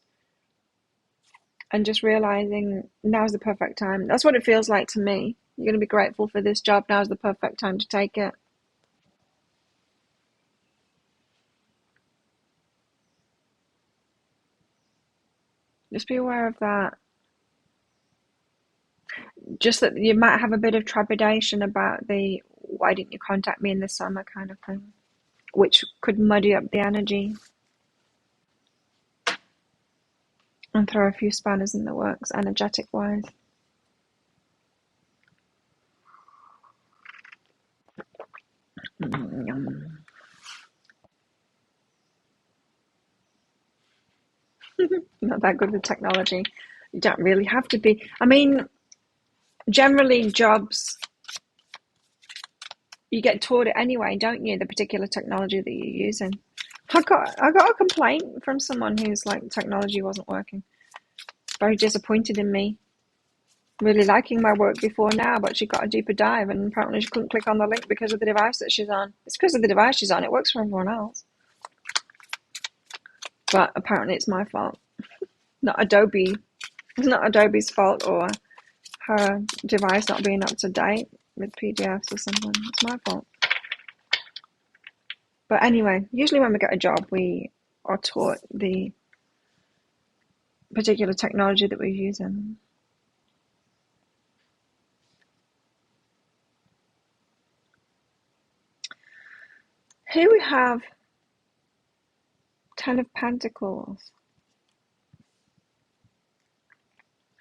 And just realizing now's the perfect time. That's what it feels like to me. You're going to be grateful for this job. Now's the perfect time to take it. Just be aware of that. Just that you might have a bit of trepidation about the why didn't you contact me in the summer kind of thing, which could muddy up the energy and throw a few spanners in the works energetic wise. Not that good with technology. You don't really have to be. I mean, generally jobs, you get taught it anyway, don't you? The particular technology that you're using. I got a complaint from someone who's like, technology wasn't working. Very disappointed in me. Really liking my work before now, but she got a deeper dive and apparently she couldn't click on the link because of the device that she's on. It's because of the device she's on. It works for everyone else. But apparently it's my fault. Not Adobe. It's not Adobe's fault or her device not being up to date with PDFs or something. It's my fault. But anyway, usually when we get a job, we are taught the particular technology that we're using. Here we have 10 of Pentacles.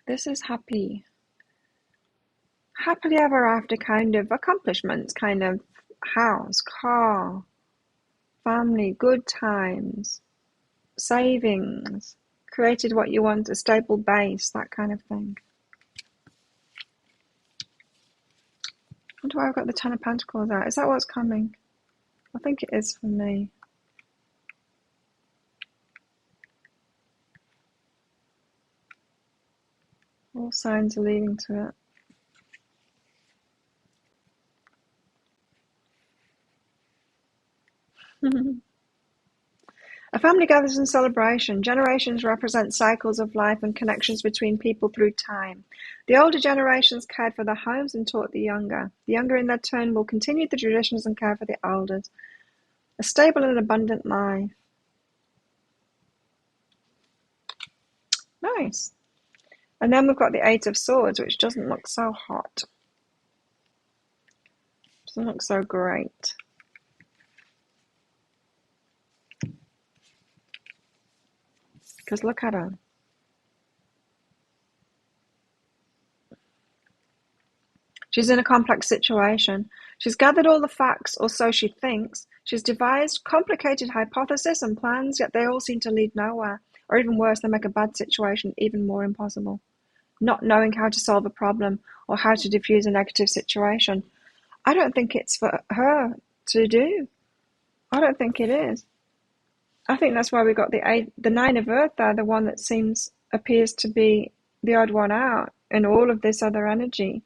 This is happily ever after kind of accomplishments, kind of house, car, family, good times, savings, created what you want, a stable base, that kind of thing. I wonder why I've got the 10 of Pentacles out. Is that what's coming? I think it is for me. All signs are leading to it. A family gathers in celebration. Generations represent cycles of life and connections between people through time. The older generations cared for their homes and taught the younger. The younger, in their turn, will continue the traditions and care for the elders. A stable and abundant life. Nice. And then we've got the Eight of Swords, which doesn't look so hot. Doesn't look so great. Because look at her. She's in a complex situation. She's gathered all the facts, or so she thinks. She's devised complicated hypotheses and plans, yet they all seem to lead nowhere. Or even worse, they make a bad situation even more impossible. Not knowing how to solve a problem or how to diffuse a negative situation. I don't think it's for her to do. I don't think it is. I think that's why we got the Nine of Earth there, the one that appears to be the odd one out in all of this other energy.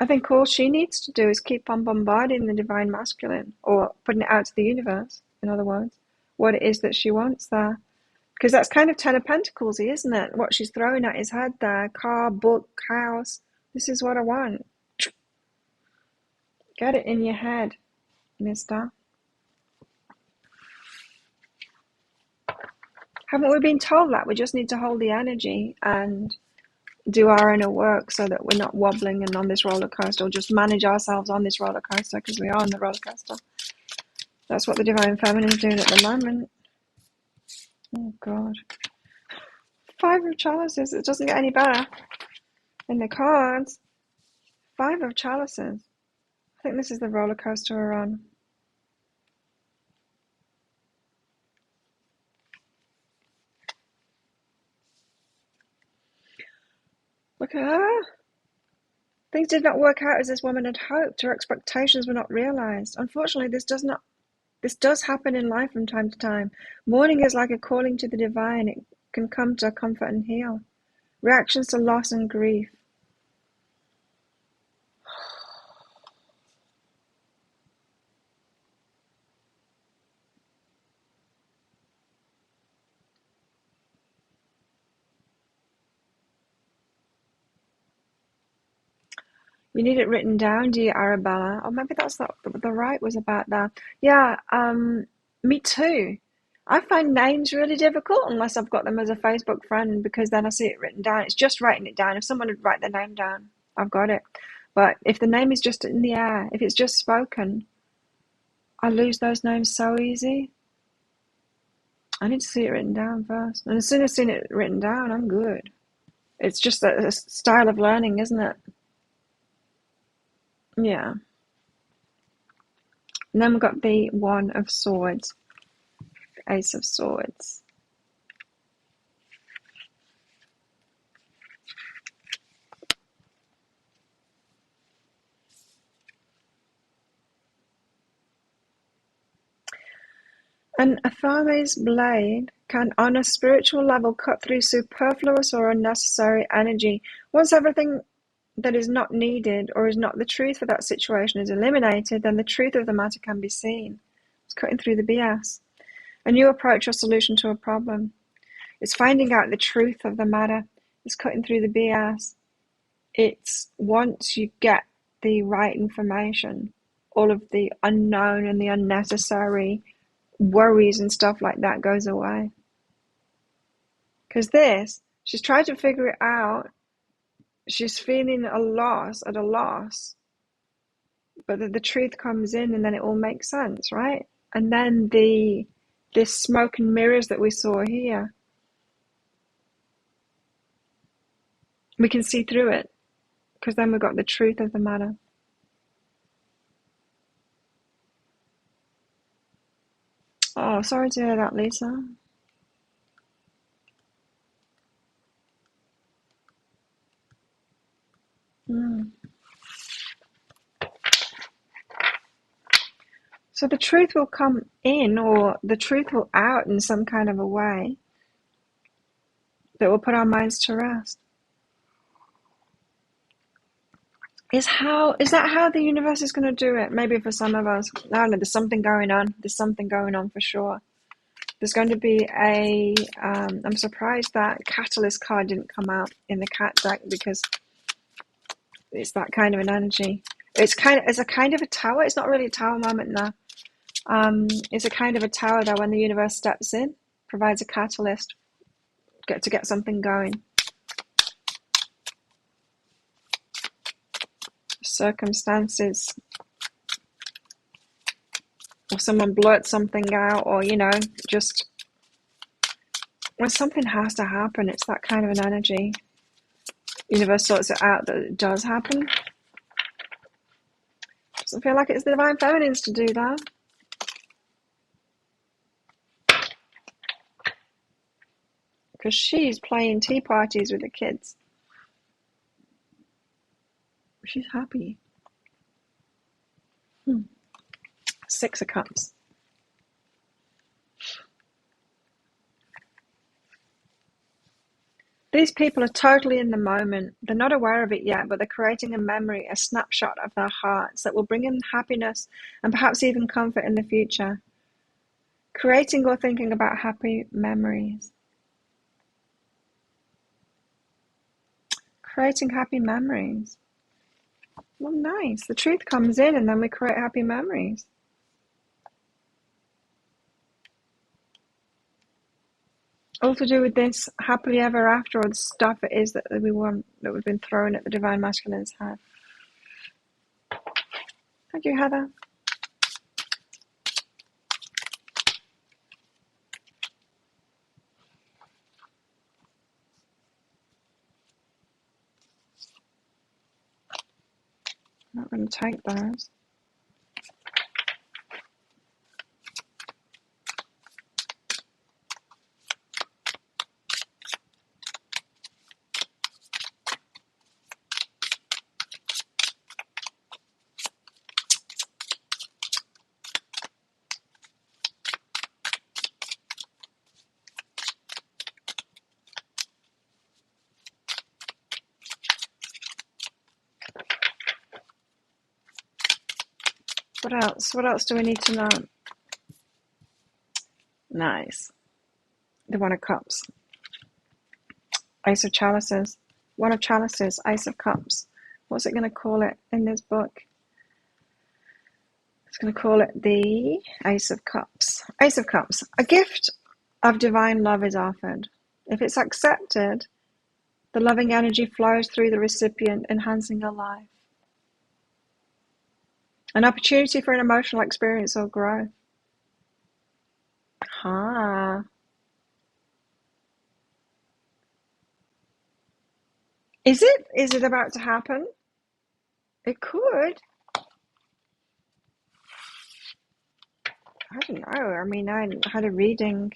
I think all she needs to do is keep on bombarding the divine masculine, or putting it out to the universe, in other words, what it is that she wants there. Because that's kind of Ten of Pentacles, isn't it? What she's throwing at his head there. Car, book, house. This is what I want. Get it in your head, mister. Haven't we been told that? We just need to hold the energy and do our inner work so that we're not wobbling and on this roller coaster, or just manage ourselves on this roller coaster, because we are on the roller coaster. That's what the Divine Feminine is doing at the moment. Oh, God. Five of Chalices. It doesn't get any better in the cards. Five of Chalices. I think this is the roller coaster we're on. Look at her. Things did not work out as this woman had hoped. Her expectations were not realized. Unfortunately, this does happen in life from time to time. Mourning is like a calling to the divine. It can come to comfort and heal. Reactions to loss and grief. You need it written down, do you, Arabella? Or maybe that's what the right was about there. Yeah, me too. I find names really difficult unless I've got them as a Facebook friend, because then I see it written down. It's just writing it down. If someone would write their name down, I've got it. But if the name is just in the air, if it's just spoken, I lose those names so easy. I need to see it written down first. And as soon as I've seen it written down, I'm good. It's just a style of learning, isn't it? Yeah. And then we've got the One of Swords, Ace of Swords. An Athame's blade can, on a spiritual level, cut through superfluous or unnecessary energy. Once everything that is not needed or is not the truth for that situation is eliminated, then the truth of the matter can be seen. It's cutting through the BS. A new approach or solution to a problem. It's finding out the truth of the matter. It's cutting through the BS. It's once you get the right information, all of the unknown and the unnecessary worries and stuff like that goes away. Because she's trying to figure it out. She's feeling at a loss, but the truth comes in, and then it all makes sense, right? And then this smoke and mirrors that we saw here, we can see through it, because then we've got the truth of the matter. Oh, sorry to hear that, Lisa. So the truth will come in, or the truth will out in some kind of a way that will put our minds to rest. is that how the universe is going to do it? Maybe for some of us. I don't know, there's something going on. There's something going on for sure. There's going to be I'm surprised that Catalyst card didn't come out in the cat deck, because it's that kind of an energy. It's a kind of a tower. It's not really a tower moment now. It's a kind of a tower that when the universe steps in, provides a catalyst to get something going. Circumstances, or someone blurts something out, or just when something has to happen, it's that kind of an energy. Universe sorts it out that it does happen. Doesn't feel like it's the divine feminines to do that. Because she's playing tea parties with the kids. She's happy. 6 of Cups. These people are totally in the moment. They're not aware of it yet, but they're creating a memory, a snapshot of their hearts that will bring in happiness and perhaps even comfort in the future. Creating or thinking about happy memories. Creating happy memories. Well, nice. The truth comes in and then we create happy memories. All to do with this happily ever after, or the stuff it is that we want, that we've been thrown at the divine masculine's head. Thank you, Heather. I'm not going to take those. What else? What else do we need to know? Nice. The One of Cups. Ace of Chalices. One of Chalices. Ace of Cups. What's it going to call it in this book? It's going to call it the Ace of Cups. Ace of Cups. A gift of divine love is offered. If it's accepted, the loving energy flows through the recipient, enhancing her life. An opportunity for an emotional experience or growth. Is it? Is it about to happen? It could. I don't know. I mean, I had a reading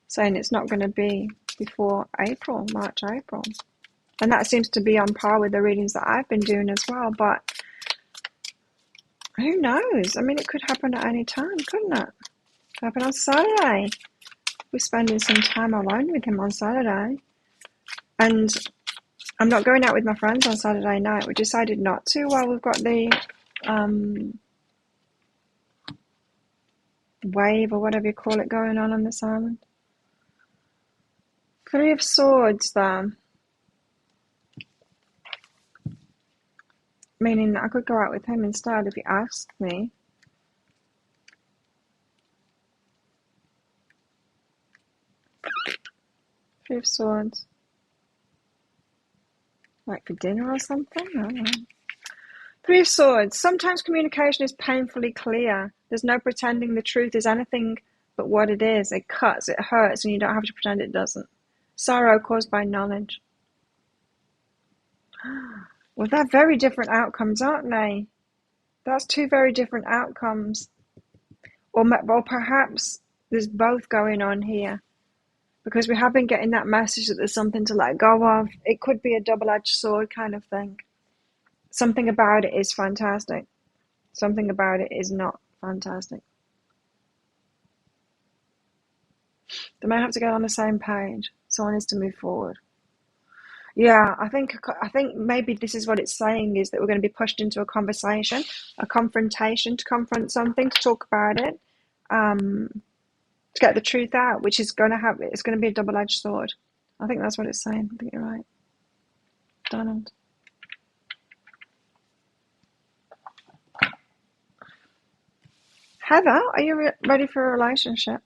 saying it's not going to be before April, March, April. And that seems to be on par with the readings that I've been doing as well. But who knows? I mean, it could happen at any time, couldn't it? It could happen on Saturday. We're spending some time alone with him on Saturday. And I'm not going out with my friends on Saturday night. We decided not to while we've got the wave or whatever you call it going on this island. 3 of Swords there. Meaning that I could go out with him instead if he asked me. Three of Swords. Like for dinner or something? I don't know. 3 of Swords. Sometimes communication is painfully clear. There's no pretending the truth is anything but what it is. It cuts, it hurts, and you don't have to pretend it doesn't. Sorrow caused by knowledge. Well, they're very different outcomes, aren't they? That's 2 very different outcomes. Or perhaps there's both going on here. Because we have been getting that message that there's something to let go of. It could be a double-edged sword kind of thing. Something about it is fantastic. Something about it is not fantastic. They may have to get on the same page. Someone needs to move forward. Yeah, I think maybe this is what it's saying is that we're going to be pushed into a conversation, a confrontation to confront something, to talk about it, um, to get the truth out, which is going to have it's going to be a double-edged sword. I think that's what it's saying. I think you're right, Donald. Heather, are you ready for a relationship?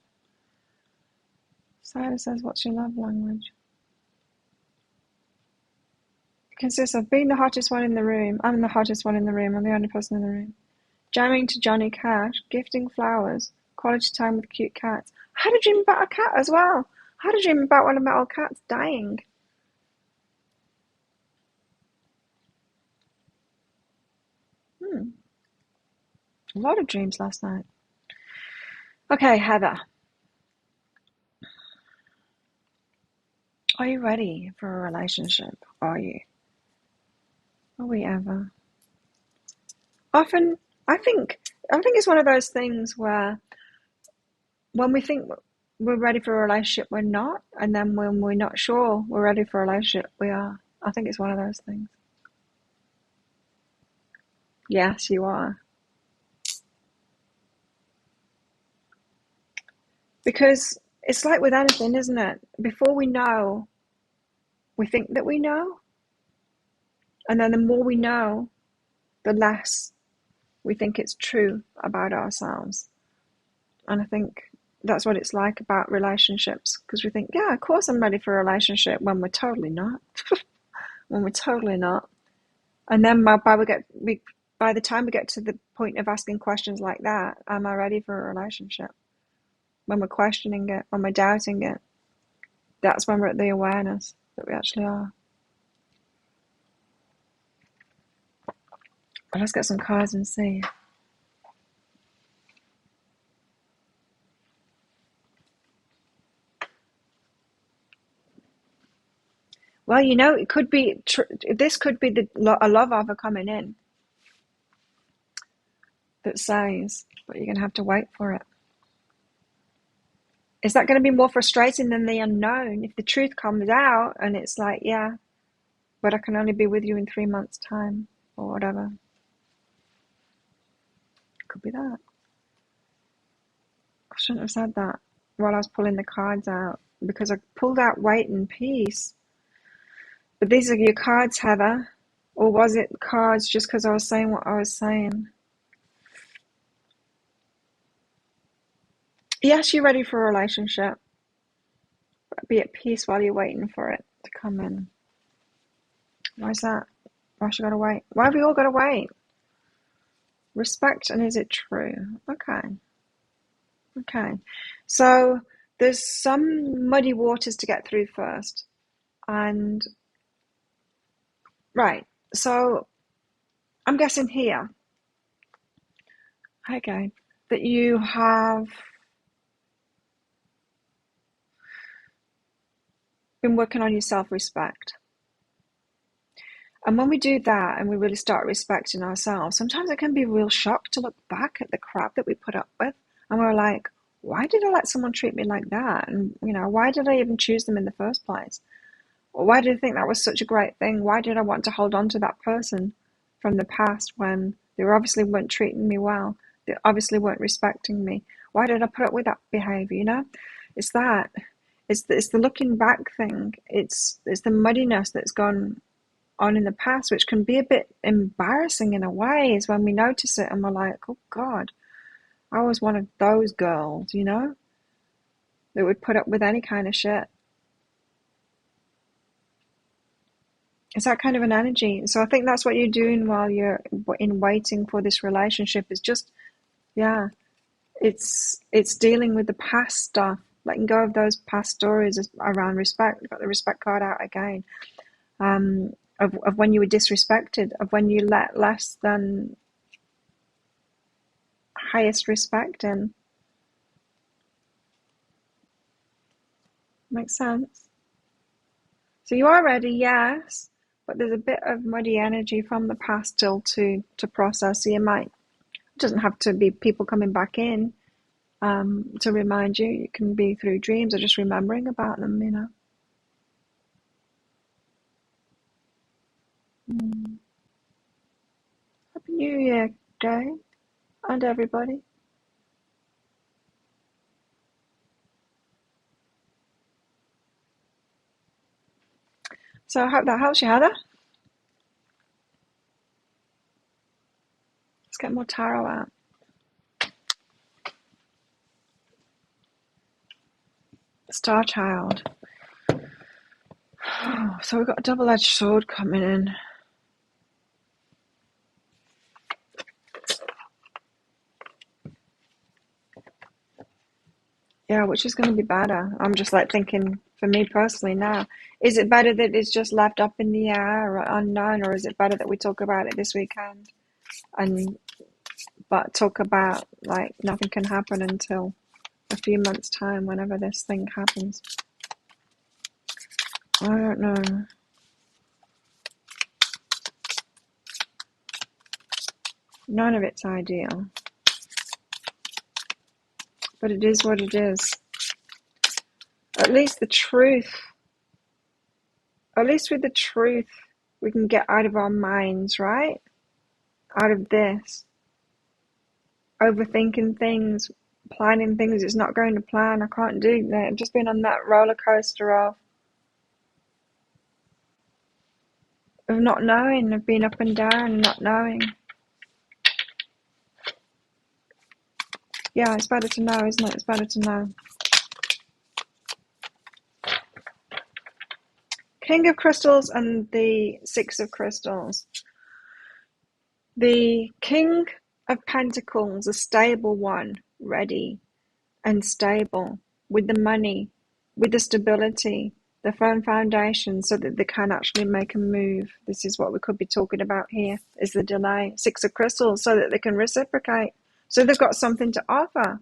Sarah says, "What's your love language?" It consists of being the hottest one in the room. I'm the hottest one in the room. I'm the only person in the room. Jamming to Johnny Cash, gifting flowers, quality time with cute cats. I had a dream about a cat as well. I had a dream about one of my old cats dying. A lot of dreams last night. Okay, Heather, are you ready for a relationship? Are you? Are we ever? Often, I think, I think it's one of those things where when we think we're ready for a relationship, we're not, and then when we're not sure we're ready for a relationship, we are. I think it's one of those things. Yes, you are. Because it's like with anything, isn't it? Before we know, we think that we know, and then the more we know, the less we think it's true about ourselves. And I think that's what it's like about relationships, because we think, yeah, of course I'm ready for a relationship, when we're totally not. When we're totally not. And then by the time we get to the point of asking questions like that, am I ready for a relationship? When we're questioning it, when we're doubting it, that's when we're at the awareness that we actually are. But let's get some cards and see. Well, you know, it could be this could be a love offer coming in that says, but you're going to have to wait for it. Is that going to be more frustrating than the unknown if the truth comes out and it's like, yeah, but I can only be with you in 3 months' time or whatever? Could be that. I shouldn't have said that while I was pulling the cards out, because I pulled out wait and peace. But these are your cards, Heather. Or was it cards just because I was saying what I was saying? Yes, you're ready for a relationship. But be at peace while you're waiting for it to come in. Why is that? Why should I gotta wait? Why have we all gotta wait? Respect, and is it true? Okay. Okay. So there's some muddy waters to get through first. And right. So I'm guessing here, okay, that you have been working on your self-respect. And when we do that and we really start respecting ourselves, sometimes it can be a real shock to look back at the crap that we put up with. And we're like, why did I let someone treat me like that? And, you know, why did I even choose them in the first place? Or why did I think that was such a great thing? Why did I want to hold on to that person from the past when they obviously weren't treating me well? They obviously weren't respecting me. Why did I put up with that behavior, you know? It's that. It's the looking back thing. It's the muddiness that's gone on in the past, which can be a bit embarrassing in a way, is when we notice it and we're like, oh God, I was one of those girls, you know, that would put up with any kind of shit. It's that kind of an energy. So I think that's what you're doing while you're in waiting for this relationship, is just, yeah, it's dealing with the past stuff, letting go of those past stories around respect. You've got the respect card out again. Of when you were disrespected, of when you let less than highest respect in. Makes sense? So you are ready, yes, but there's a bit of muddy energy from the past still to process. So you might, it doesn't have to be people coming back in to remind you. It can be through dreams or just remembering about them, you know. Mm. Happy New Year, Day, and everybody. So I hope that helps you, Heather. Let's get more tarot out. Starchild. So we've got a double-edged sword coming in. Yeah, which is going to be better? I'm just like thinking, for me personally now, is it better that it's just left up in the air or unknown, or is it better that we talk about it this weekend but talk about like nothing can happen until a few months' time, whenever this thing happens? I don't know. None of it's ideal, but it is what it is. At least with the truth, we can get out of our minds, right? Out of this. Overthinking things, planning things it's not going to plan. I can't do that. I've just been on that roller coaster of not knowing, of being up and down, not knowing. Yeah, it's better to know, isn't it? It's better to know. King of Crystals and the Six of Crystals. The King of Pentacles, a stable one, ready and stable, with the money, with the stability, the firm foundation, so that they can actually make a move. This is what we could be talking about here, is the delay. Six of Crystals, so that they can reciprocate. So they've got something to offer.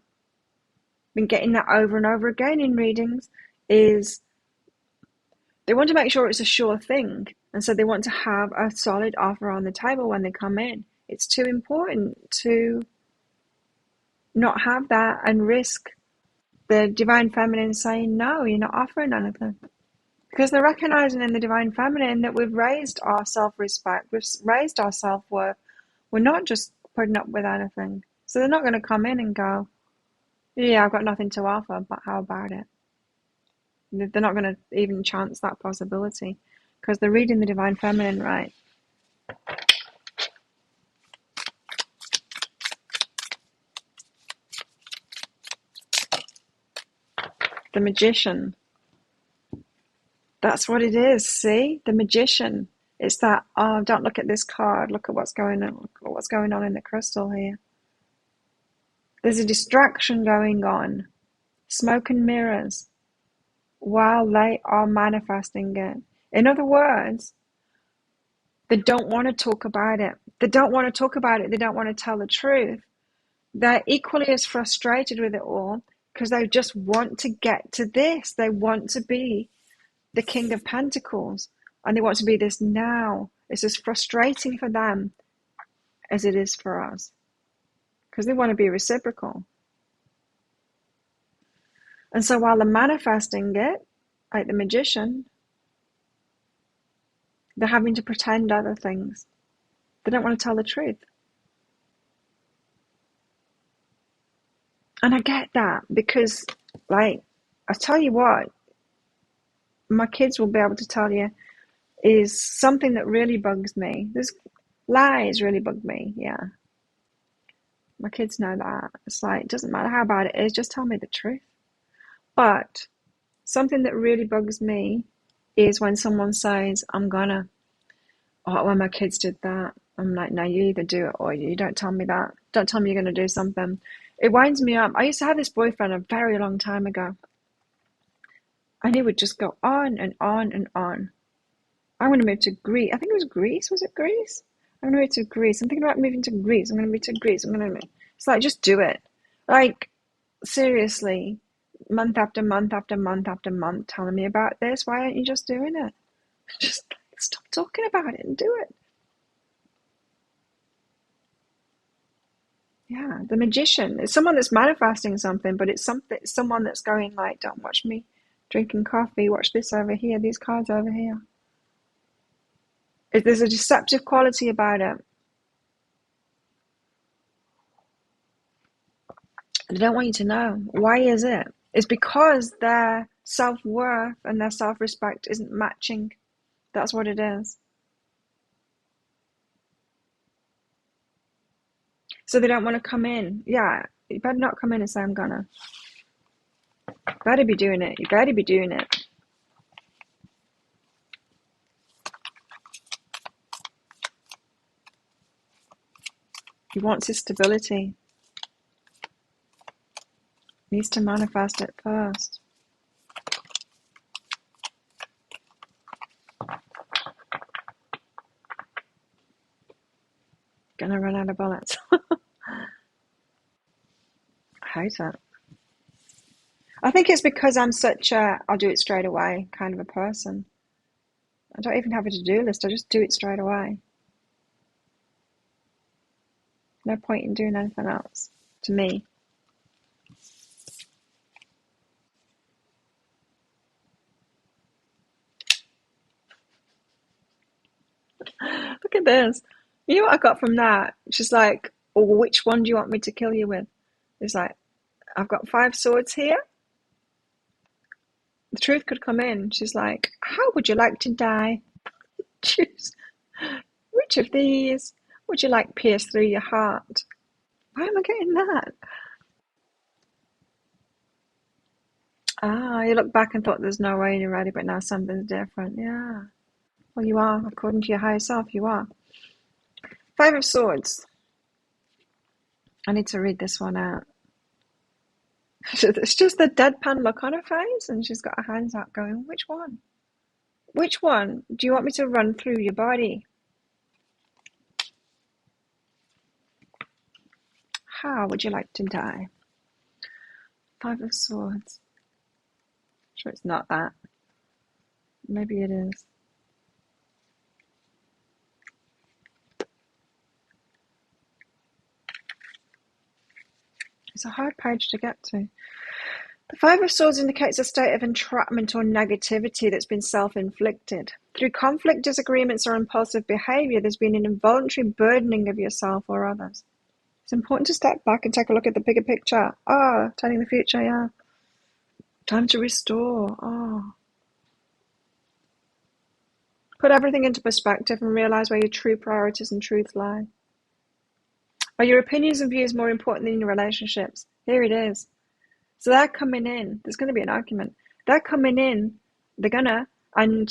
Been getting that over and over again in readings, is they want to make sure it's a sure thing. And so they want to have a solid offer on the table when they come in. It's too important to not have that and risk the Divine Feminine saying, no, you're not offering anything. Because they're recognizing in the Divine Feminine that we've raised our self-respect, we've raised our self-worth. We're not just putting up with anything. So they're not going to come in and go, yeah, I've got nothing to offer, but how about it? They're not going to even chance that possibility, because they're reading the Divine Feminine right. The Magician. That's what it is, see? The Magician. It's that, oh, don't look at this card, look at what's going on, look at what's going on in the crystal here. There's a distraction going on. Smoke and mirrors. While they are manifesting it. In other words, they don't want to talk about it. They don't want to talk about it. They don't want to tell the truth. They're equally as frustrated with it all, because they just want to get to this. They want to be the King of Pentacles, and they want to be this now. It's as frustrating for them as it is for us, because they want to be reciprocal. And so while they're manifesting it, like the Magician, they're having to pretend other things. They don't want to tell the truth. And I get that, because, like, I tell you what, my kids will be able to tell you, is something that really bugs me. This lies really bug me, yeah. My kids know that. It's like, it doesn't matter how bad it is, just tell me the truth. But something that really bugs me is when someone says, I'm gonna, oh, when my kids did that, I'm like, no, you either do it or you don't tell me that. Don't tell me you're going to do something. It winds me up. I used to have this boyfriend a very long time ago, and he would just go on and on and on. I'm going to move to Greece. I think it was Greece. Was it Greece? I'm going to move to Greece. I'm thinking about moving to Greece. I'm going to move to Greece. I'm going to move. It's like, just do it. Like, seriously, month after month after month after month telling me about this. Why aren't you just doing it? Just stop talking about it and do it. Yeah, the Magician. It's someone that's manifesting something, but it's someone that's going like, don't watch me drinking coffee, watch this over here, these cards over here. There's a deceptive quality about it. They don't want you to know. Why is it? It's because their self-worth and their self-respect isn't matching. That's what it is. So they don't want to come in. Yeah, you better not come in and say, I'm gonna. You better be doing it. You better be doing it. He wants his stability. He needs to manifest it first. Gonna run out of bullets. I hate it. I think it's because I'm such a I'll do it straight away kind of a person. I don't even have a to-do list. I just do it straight away. No point in doing anything else, to me. Look at this. You know what I got from that? She's like, oh, which one do you want me to kill you with? It's like, I've got 5 swords here. The truth could come in. She's like, how would you like to die? Choose which of these would you like pierced through your heart? Why am I getting that? Ah, you look back and thought there's no way you're ready, but now something's different. Yeah. Well, you are, according to your higher self, you are. 5 of Swords. I need to read this one out. It's just the deadpan look on her face, and she's got her hands out going, which one? Which one do you want me to run through your body? How would you like to die? 5 of Swords. Sure, it's not that. Maybe it is. It's a hard page to get to. The 5 of Swords indicates a state of entrapment or negativity that's been self-inflicted. Through conflict, disagreements, or impulsive behavior, there's been an involuntary burdening of yourself or others. It's important to step back and take a look at the bigger picture. Telling the future, yeah. Time to restore. Put everything into perspective and realize where your true priorities and truth lie. Are your opinions and views more important than your relationships? Here it is. So they're coming in. There's going to be an argument. They're coming in. And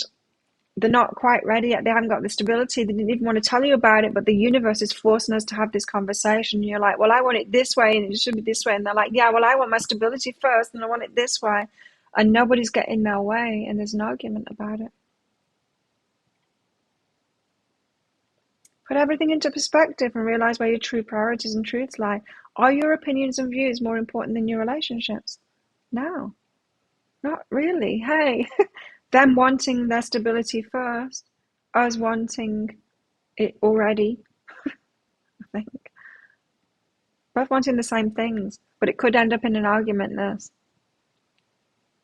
they're not quite ready yet. They haven't got the stability. They didn't even want to tell you about it, but the universe is forcing us to have this conversation. You're like, well, I want it this way, and it should be this way. And they're like, yeah, well, I want my stability first, and I want it this way. And nobody's getting in their way, and there's an argument about it. Put everything into perspective and realize where your true priorities and truths lie. Are your opinions and views more important than your relationships? No, not really. Hey, them wanting their stability first, us wanting it already, I think. Both wanting the same things, but it could end up in an argument, this.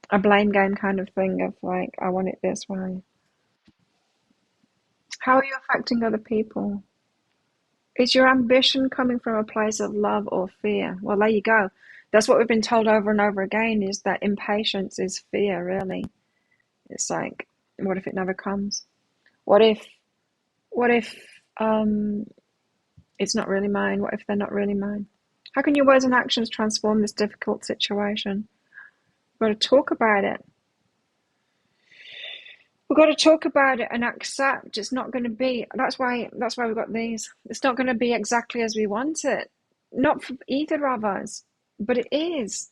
A blame game kind of thing of like, I want it this way. How are you affecting other people? Is your ambition coming from a place of love or fear? Well, there you go. That's what we've been told over and over again, is that impatience is fear, really. It's like, what if it never comes? What if it's not really mine? What if they're not really mine? How can your words and actions transform this difficult situation? We've got to talk about it. We've got to talk about it and accept it's not going to be. That's why we've got these. It's not going to be exactly as we want it. Not for either of us, but it is.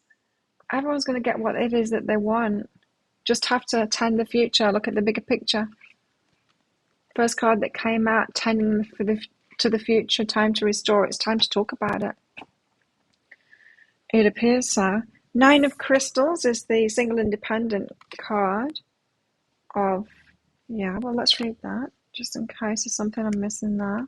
Everyone's going to get what it is that they want. Just have to tend the future. Look at the bigger picture. First card that came out, tending to the future, time to restore. It's time to talk about it. It appears so. 9 of Crystals is the single independent card of, yeah, well, let's read that, just in case there's something I'm missing there.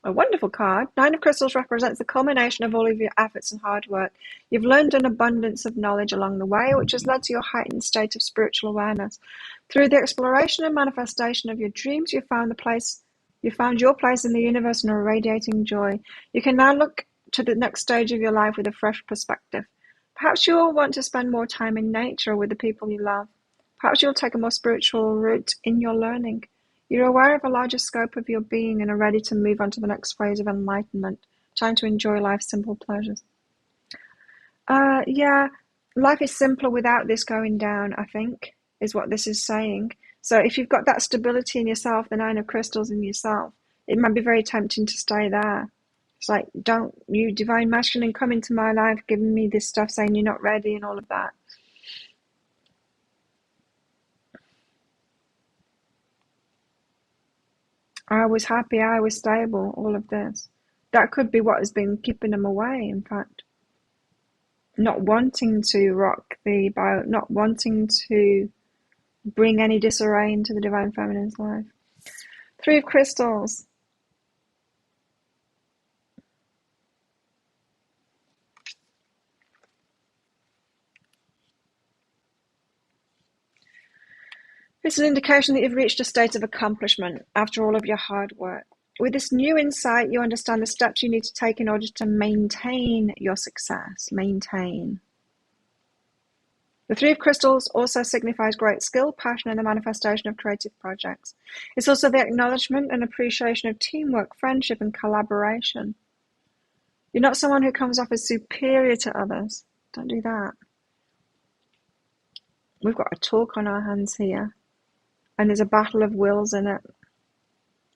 A wonderful card. Nine of Crystals represents the culmination of all of your efforts and hard work. You've learned an abundance of knowledge along the way, which has led to your heightened state of spiritual awareness. Through the exploration and manifestation of your dreams, you found your place in the universe and are radiating joy. You can now look to the next stage of your life with a fresh perspective. Perhaps you'll want to spend more time in nature or with the people you love. Perhaps you'll take a more spiritual route in your learning. You're aware of a larger scope of your being and are ready to move on to the next phase of enlightenment, trying to enjoy life's simple pleasures. Yeah, life is simpler without this going down, I think, is what this is saying. So if you've got that stability in yourself, the Nine of Crystals in yourself, it might be very tempting to stay there. It's like, don't you, Divine Masculine, come into my life giving me this stuff saying you're not ready and all of that. I was happy, I was stable, all of this. That could be what has been keeping them away, in fact. Not wanting to rock the boat, not wanting to bring any disarray into the Divine Feminine's life. Three of Crystals. This is an indication that you've reached a state of accomplishment after all of your hard work. With this new insight, you understand the steps you need to take in order to maintain your success. Maintain. The Three of Crystals also signifies great skill, passion, and the manifestation of creative projects. It's also the acknowledgement and appreciation of teamwork, friendship, and collaboration. You're not someone who comes off as superior to others. Don't do that. We've got a talk on our hands here, and there's a battle of wills in it.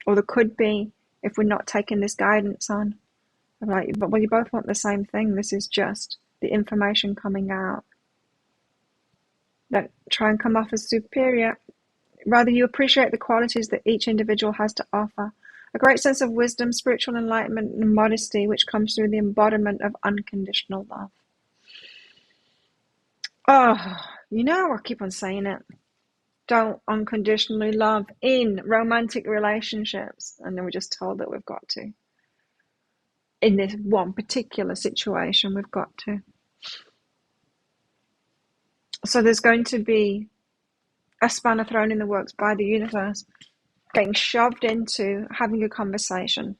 Or there could be, if we're not taking this guidance on. Like, well, you both want the same thing. This is just the information coming out. Don't try and come off as superior. Rather, you appreciate the qualities that each individual has to offer. A great sense of wisdom, spiritual enlightenment, and modesty, which comes through the embodiment of unconditional love. Oh, you know, I keep on saying it. Don't unconditionally love in romantic relationships. And then we're just told that we've got to. In this one particular situation, we've got to. So there's going to be a spanner thrown in the works by the universe, getting shoved into having a conversation.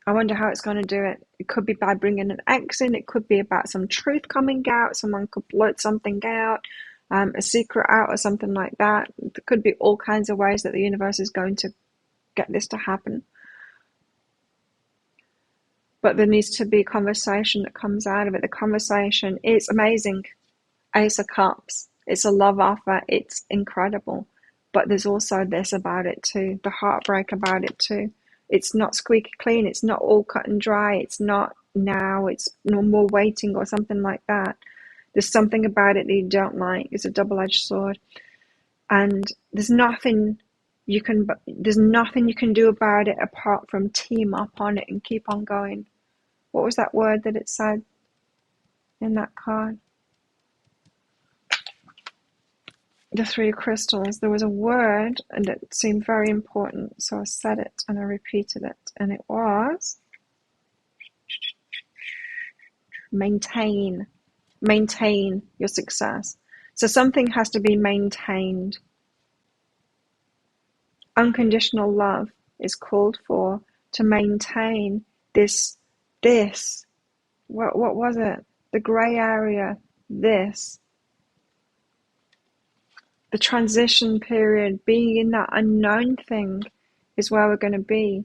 I wonder how it's going to do it. It could be by bringing an ex in. It could be about some truth coming out. Someone could blurt something out, a secret out or something like that. There could be all kinds of ways that the universe is going to get this to happen. But there needs to be a conversation that comes out of it. The conversation is amazing. Ace of Cups. It's a love offer. It's incredible. But there's also this about it too. The heartbreak about it too. It's not squeaky clean. It's not all cut and dry. It's not now. It's no more waiting or something like that. There's something about it that you don't like. It's a double-edged sword. And there's nothing you can do about it apart from team up on it and keep on going. What was that word that it said in that card? The Three of Crystals. There was a word and it seemed very important, so I said it and I repeated it, and it was maintain. Maintain your success. So something has to be maintained. Unconditional love is called for to maintain this, what was it? The gray area, this. The transition period, being in that unknown thing is where we're going to be.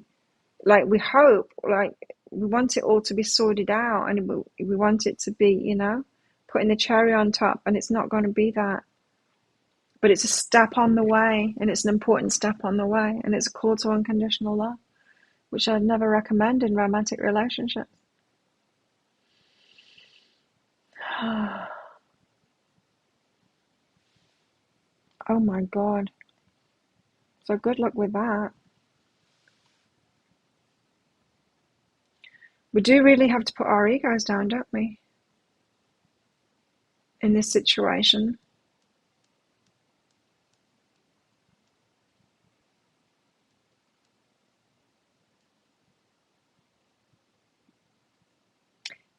Like we hope, like we want it all to be sorted out and we want it to be, you know, putting the cherry on top, and it's not going to be that. But it's a step on the way, and it's an important step on the way, and it's a call to unconditional love, which I'd never recommend in romantic relationships. Oh my God. So good luck with that. We do really have to put our egos down, don't we? In this situation.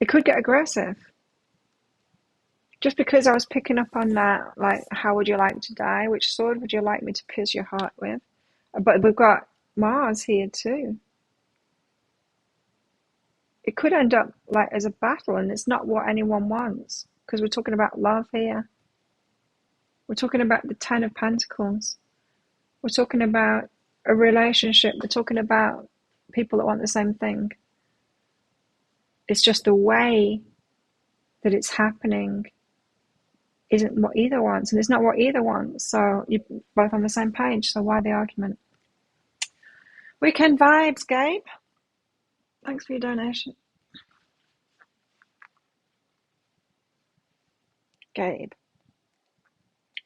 It could get aggressive. Just because I was picking up on that, like, how would you like to die? Which sword would you like me to pierce your heart with? But we've got Mars here too. It could end up like as a battle, and it's not what anyone wants, because we're talking about love here. We're talking about the Ten of Pentacles. We're talking about a relationship. We're talking about people that want the same thing. It's just the way that it's happening isn't what either wants, and it's not what either wants. So you're both on the same page. So why the argument? Weekend vibes, Gabe. Thanks for your donation. Gabe.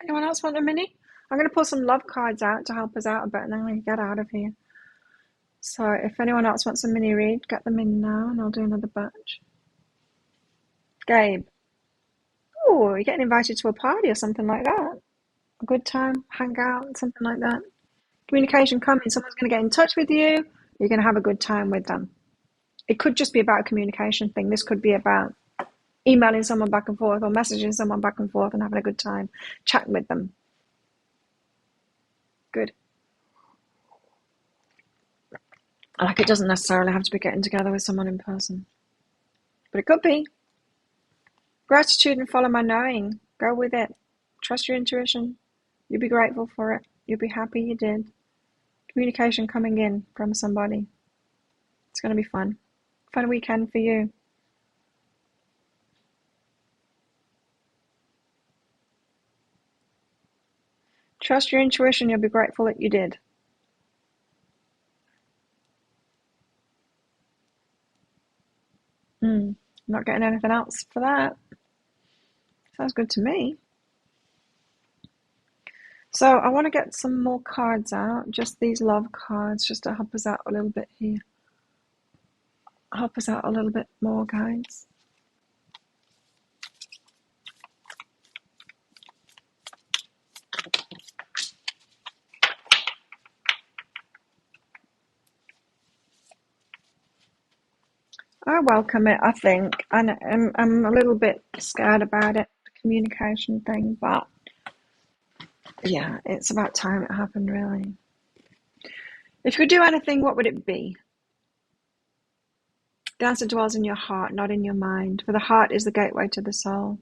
Anyone else want a mini? I'm going to pull some love cards out to help us out a bit, and then we can get out of here. So if anyone else wants a mini read, get them in now, and I'll do another batch. Gabe. Oh, you're getting invited to a party or something like that. A good time, hang out, something like that. Communication coming. Someone's going to get in touch with you. You're going to have a good time with them. It could just be about a communication thing. This could be about emailing someone back and forth or messaging someone back and forth and having a good time, chatting with them. Good. Like, it doesn't necessarily have to be getting together with someone in person, but it could be. Gratitude and follow my knowing. Go with it. Trust your intuition. You'll be grateful for it. You'll be happy you did. Communication coming in from somebody. It's going to be fun. Fun weekend for you. Trust your intuition. You'll be grateful that you did. Not getting anything else for that. Sounds good to me. So I want to get some more cards out. Just these love cards, just to help us out a little bit here. Help us out a little bit more, guys. I welcome it, I think, and I'm a little bit scared about it, the communication thing, but yeah, it's about time it happened, really. If you could do anything, what would it be? The answer dwells in your heart, not in your mind, for the heart is the gateway to the soul.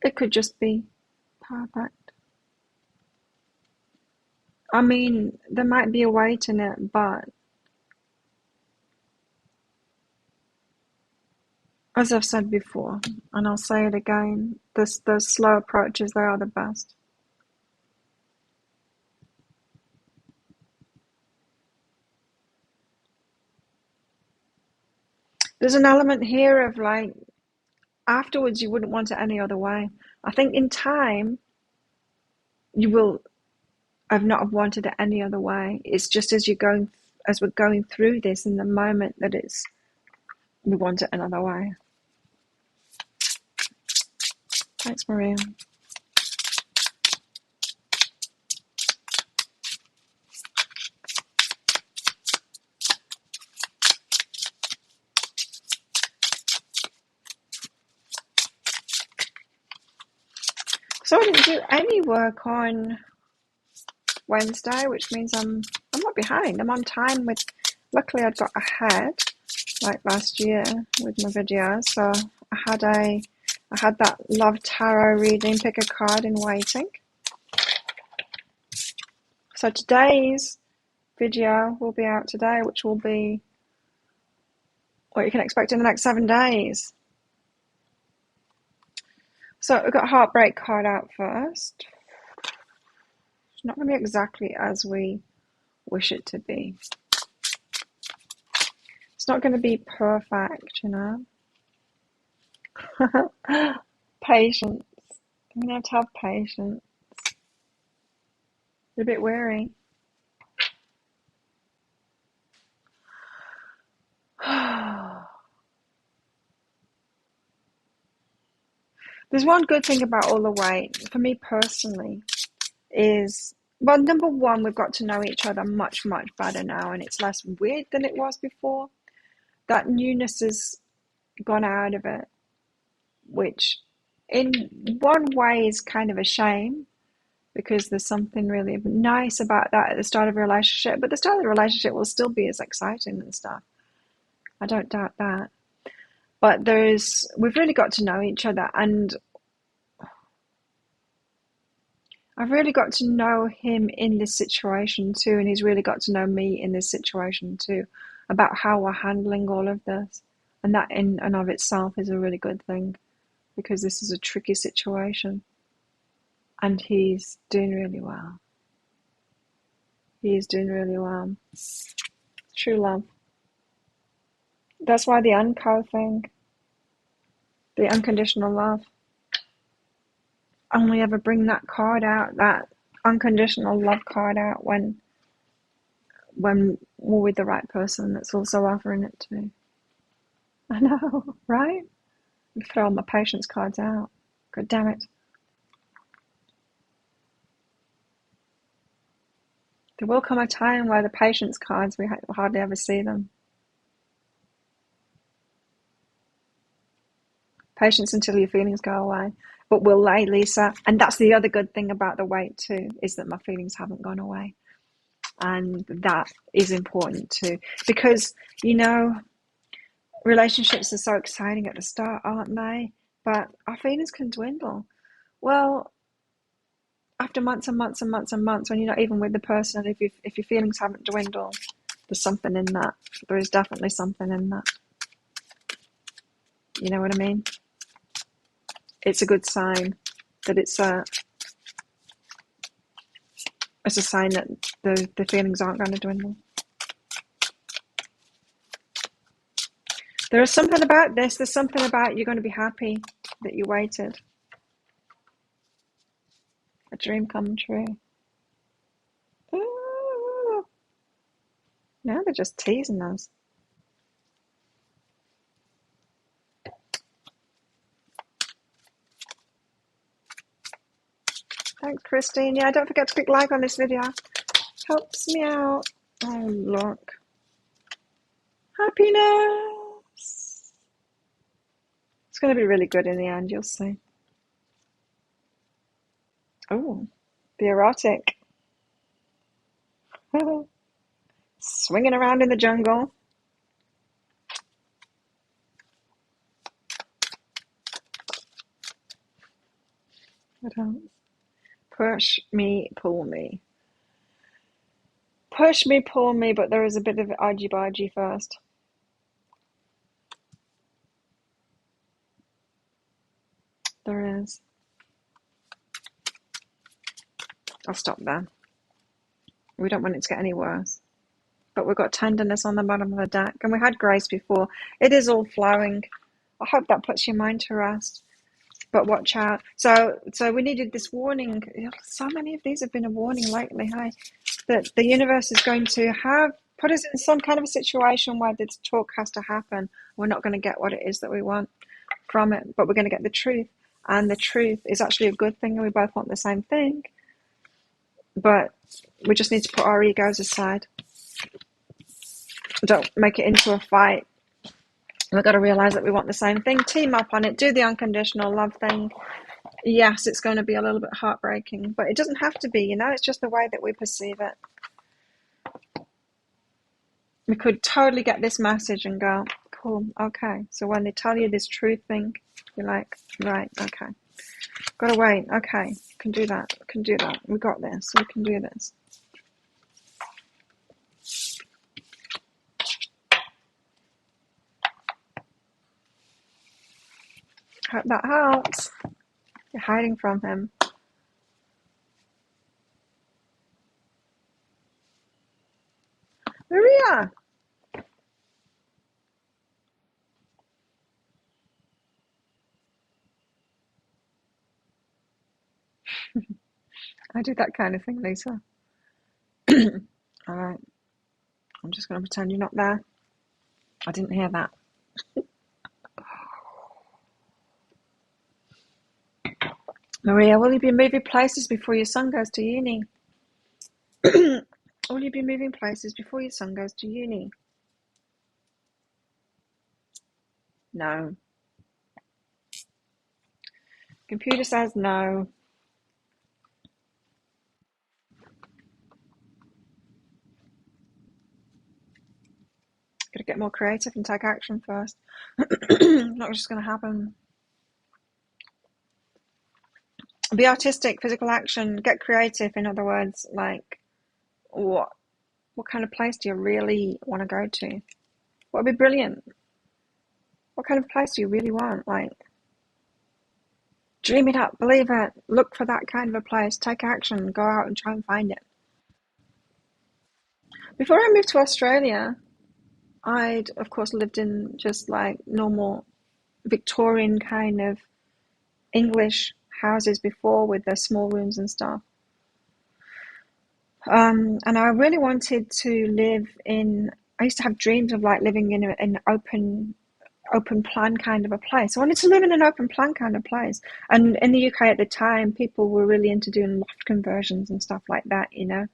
It could just be perfect. I mean, there might be a weight in it, but as I've said before, and I'll say it again, those slow approaches, they are the best. There's an element here of like, afterwards you wouldn't want it any other way. I think in time, you will have not have wanted it any other way. It's just as we're going through this, in the moment that we want it another way. Thanks, Maria. So I didn't do any work on Wednesday, which means I'm not behind. I'm on time with. Luckily, I'd got ahead like last year with my videos. So I had that Love Tarot reading, pick a card in waiting. So today's video will be out today, which will be what you can expect in the next 7 days. So we've got Heartbreak card out first. It's not going to be exactly as we wish it to be. It's not going to be perfect, you know. Patience. I'm going to have patience. It's a bit weary. There's one good thing about all the weight, for me personally, is, well, number one, we've got to know each other much, much better now, and it's less weird than it was before. That newness is gone out of it, which in one way is kind of a shame because there's something really nice about that at the start of a relationship, but the start of the relationship will still be as exciting and stuff. I don't doubt that. But we've really got to know each other, and I've really got to know him in this situation too, and he's really got to know me in this situation too, about how we're handling all of this. And that in and of itself is a really good thing, because this is a tricky situation. And he's doing really well. He is doing really well. True love. That's why the unco thing, the unconditional love, only ever bring that card out, that unconditional love card out when we're with the right person that's also offering it to me. I know, right? I throw all my patience cards out. God damn it. There will come a time where the patience cards, we hardly ever see them. Patience until your feelings go away. But will they, Lisa? And that's the other good thing about the wait too, is that my feelings haven't gone away. And that is important too. Because, relationships are so exciting at the start, aren't they? But our feelings can dwindle. Well, after months and months and months and months, when you're not even with the person, if your feelings haven't dwindled, there's something in that. There is definitely something in that. You know what I mean? It's a good sign that it's a sign that the feelings aren't going to dwindle. There is something about this. There's something about you're going to be happy that you waited. A dream come true. Ooh. Now they're just teasing us. Thanks, Christine. Yeah, don't forget to click like on this video. Helps me out. Oh, look. Happiness. It's going to be really good in the end, you'll see. Oh, the erotic. Swinging around in the jungle. What else? Push me, pull me. Push me, pull me, but there is a bit of argy-bargy first. There is. I'll stop there. We don't want it to get any worse. But we've got tenderness on the bottom of the deck, and we had grace before. It is all flowing. I hope that puts your mind to rest. But watch out. So we needed this warning. So many of these have been a warning lately, hey? That the universe is going to put us in some kind of a situation where this talk has to happen. We're not going to get what it is that we want from it, but we're going to get the truth. And the truth is actually a good thing, and we both want the same thing. But we just need to put our egos aside. Don't make it into a fight. We've got to realize that we want the same thing. Team up on it. Do the unconditional love thing. Yes, it's going to be a little bit heartbreaking, but it doesn't have to be, it's just the way that we perceive it. We could totally get this message and go, cool, okay. So when they tell you this truth thing, you're like, right, okay. Gotta wait, okay. Can do that, We got this, we can do this. Hope that helps. You're hiding from him. Maria! I do that kind of thing, Lisa. Alright. I'm just going to pretend you're not there. I didn't hear that. Maria, will you be moving places before your son goes to uni? Will you be moving places before your son goes to uni? No. Computer says no. Gotta get more creative and take action first. Not just gonna happen. Be artistic, physical action, get creative, in other words, like what kind of place do you really want to go to? What would be brilliant? What kind of place do you really want? Like, dream it up, believe it, look for that kind of a place, take action, go out and try and find it. Before I moved to Australia, I'd, of course, lived in just like normal Victorian kind of English houses before with their small rooms and stuff. And I really wanted to live in, I used to have dreams of like living in an open plan kind of a place. I wanted to live in an open plan kind of place. And in the UK at the time, people were really into doing loft conversions and stuff like that, you know,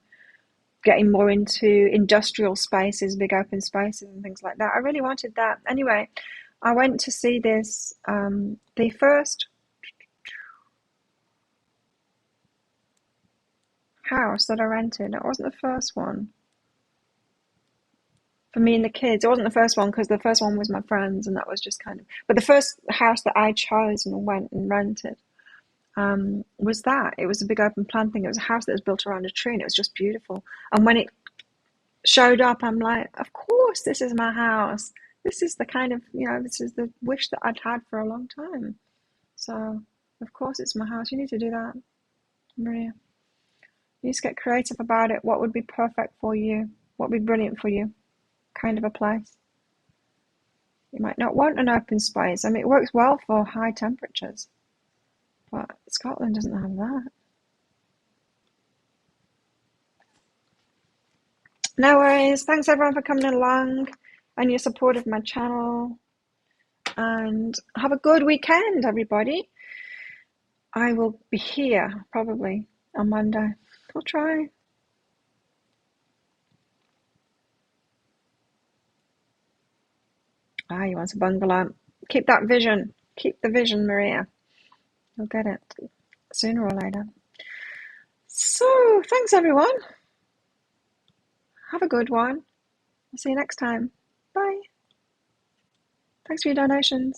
getting more into industrial spaces, big open spaces and things like that. I really wanted that. Anyway, I went to see this, the first house that I rented. It wasn't the first one. For me and the kids, it wasn't the first one because the first one was my friends, and that was just kind of. But the first house that I chose and went and rented was that. It was a big open plan thing. It was a house that was built around a tree, and it was just beautiful. And when it showed up, I'm like, of course, this is my house. This is the kind of, you know, this is the wish that I'd had for a long time. So, of course, it's my house. You need to do that, Maria. You need to get creative about it. What would be perfect for you? What would be brilliant for you? Kind of a place. You might not want an open space. I mean, it works well for high temperatures, but Scotland doesn't have that. No worries. Thanks everyone for coming along and your support of my channel. And have a good weekend, everybody. I will be here probably on Monday. I'll try. You want a bungalow? Keep that vision. Keep the vision, Maria. You'll get it sooner or later. So, thanks everyone. Have a good one. I'll see you next time. Bye. Thanks for your donations.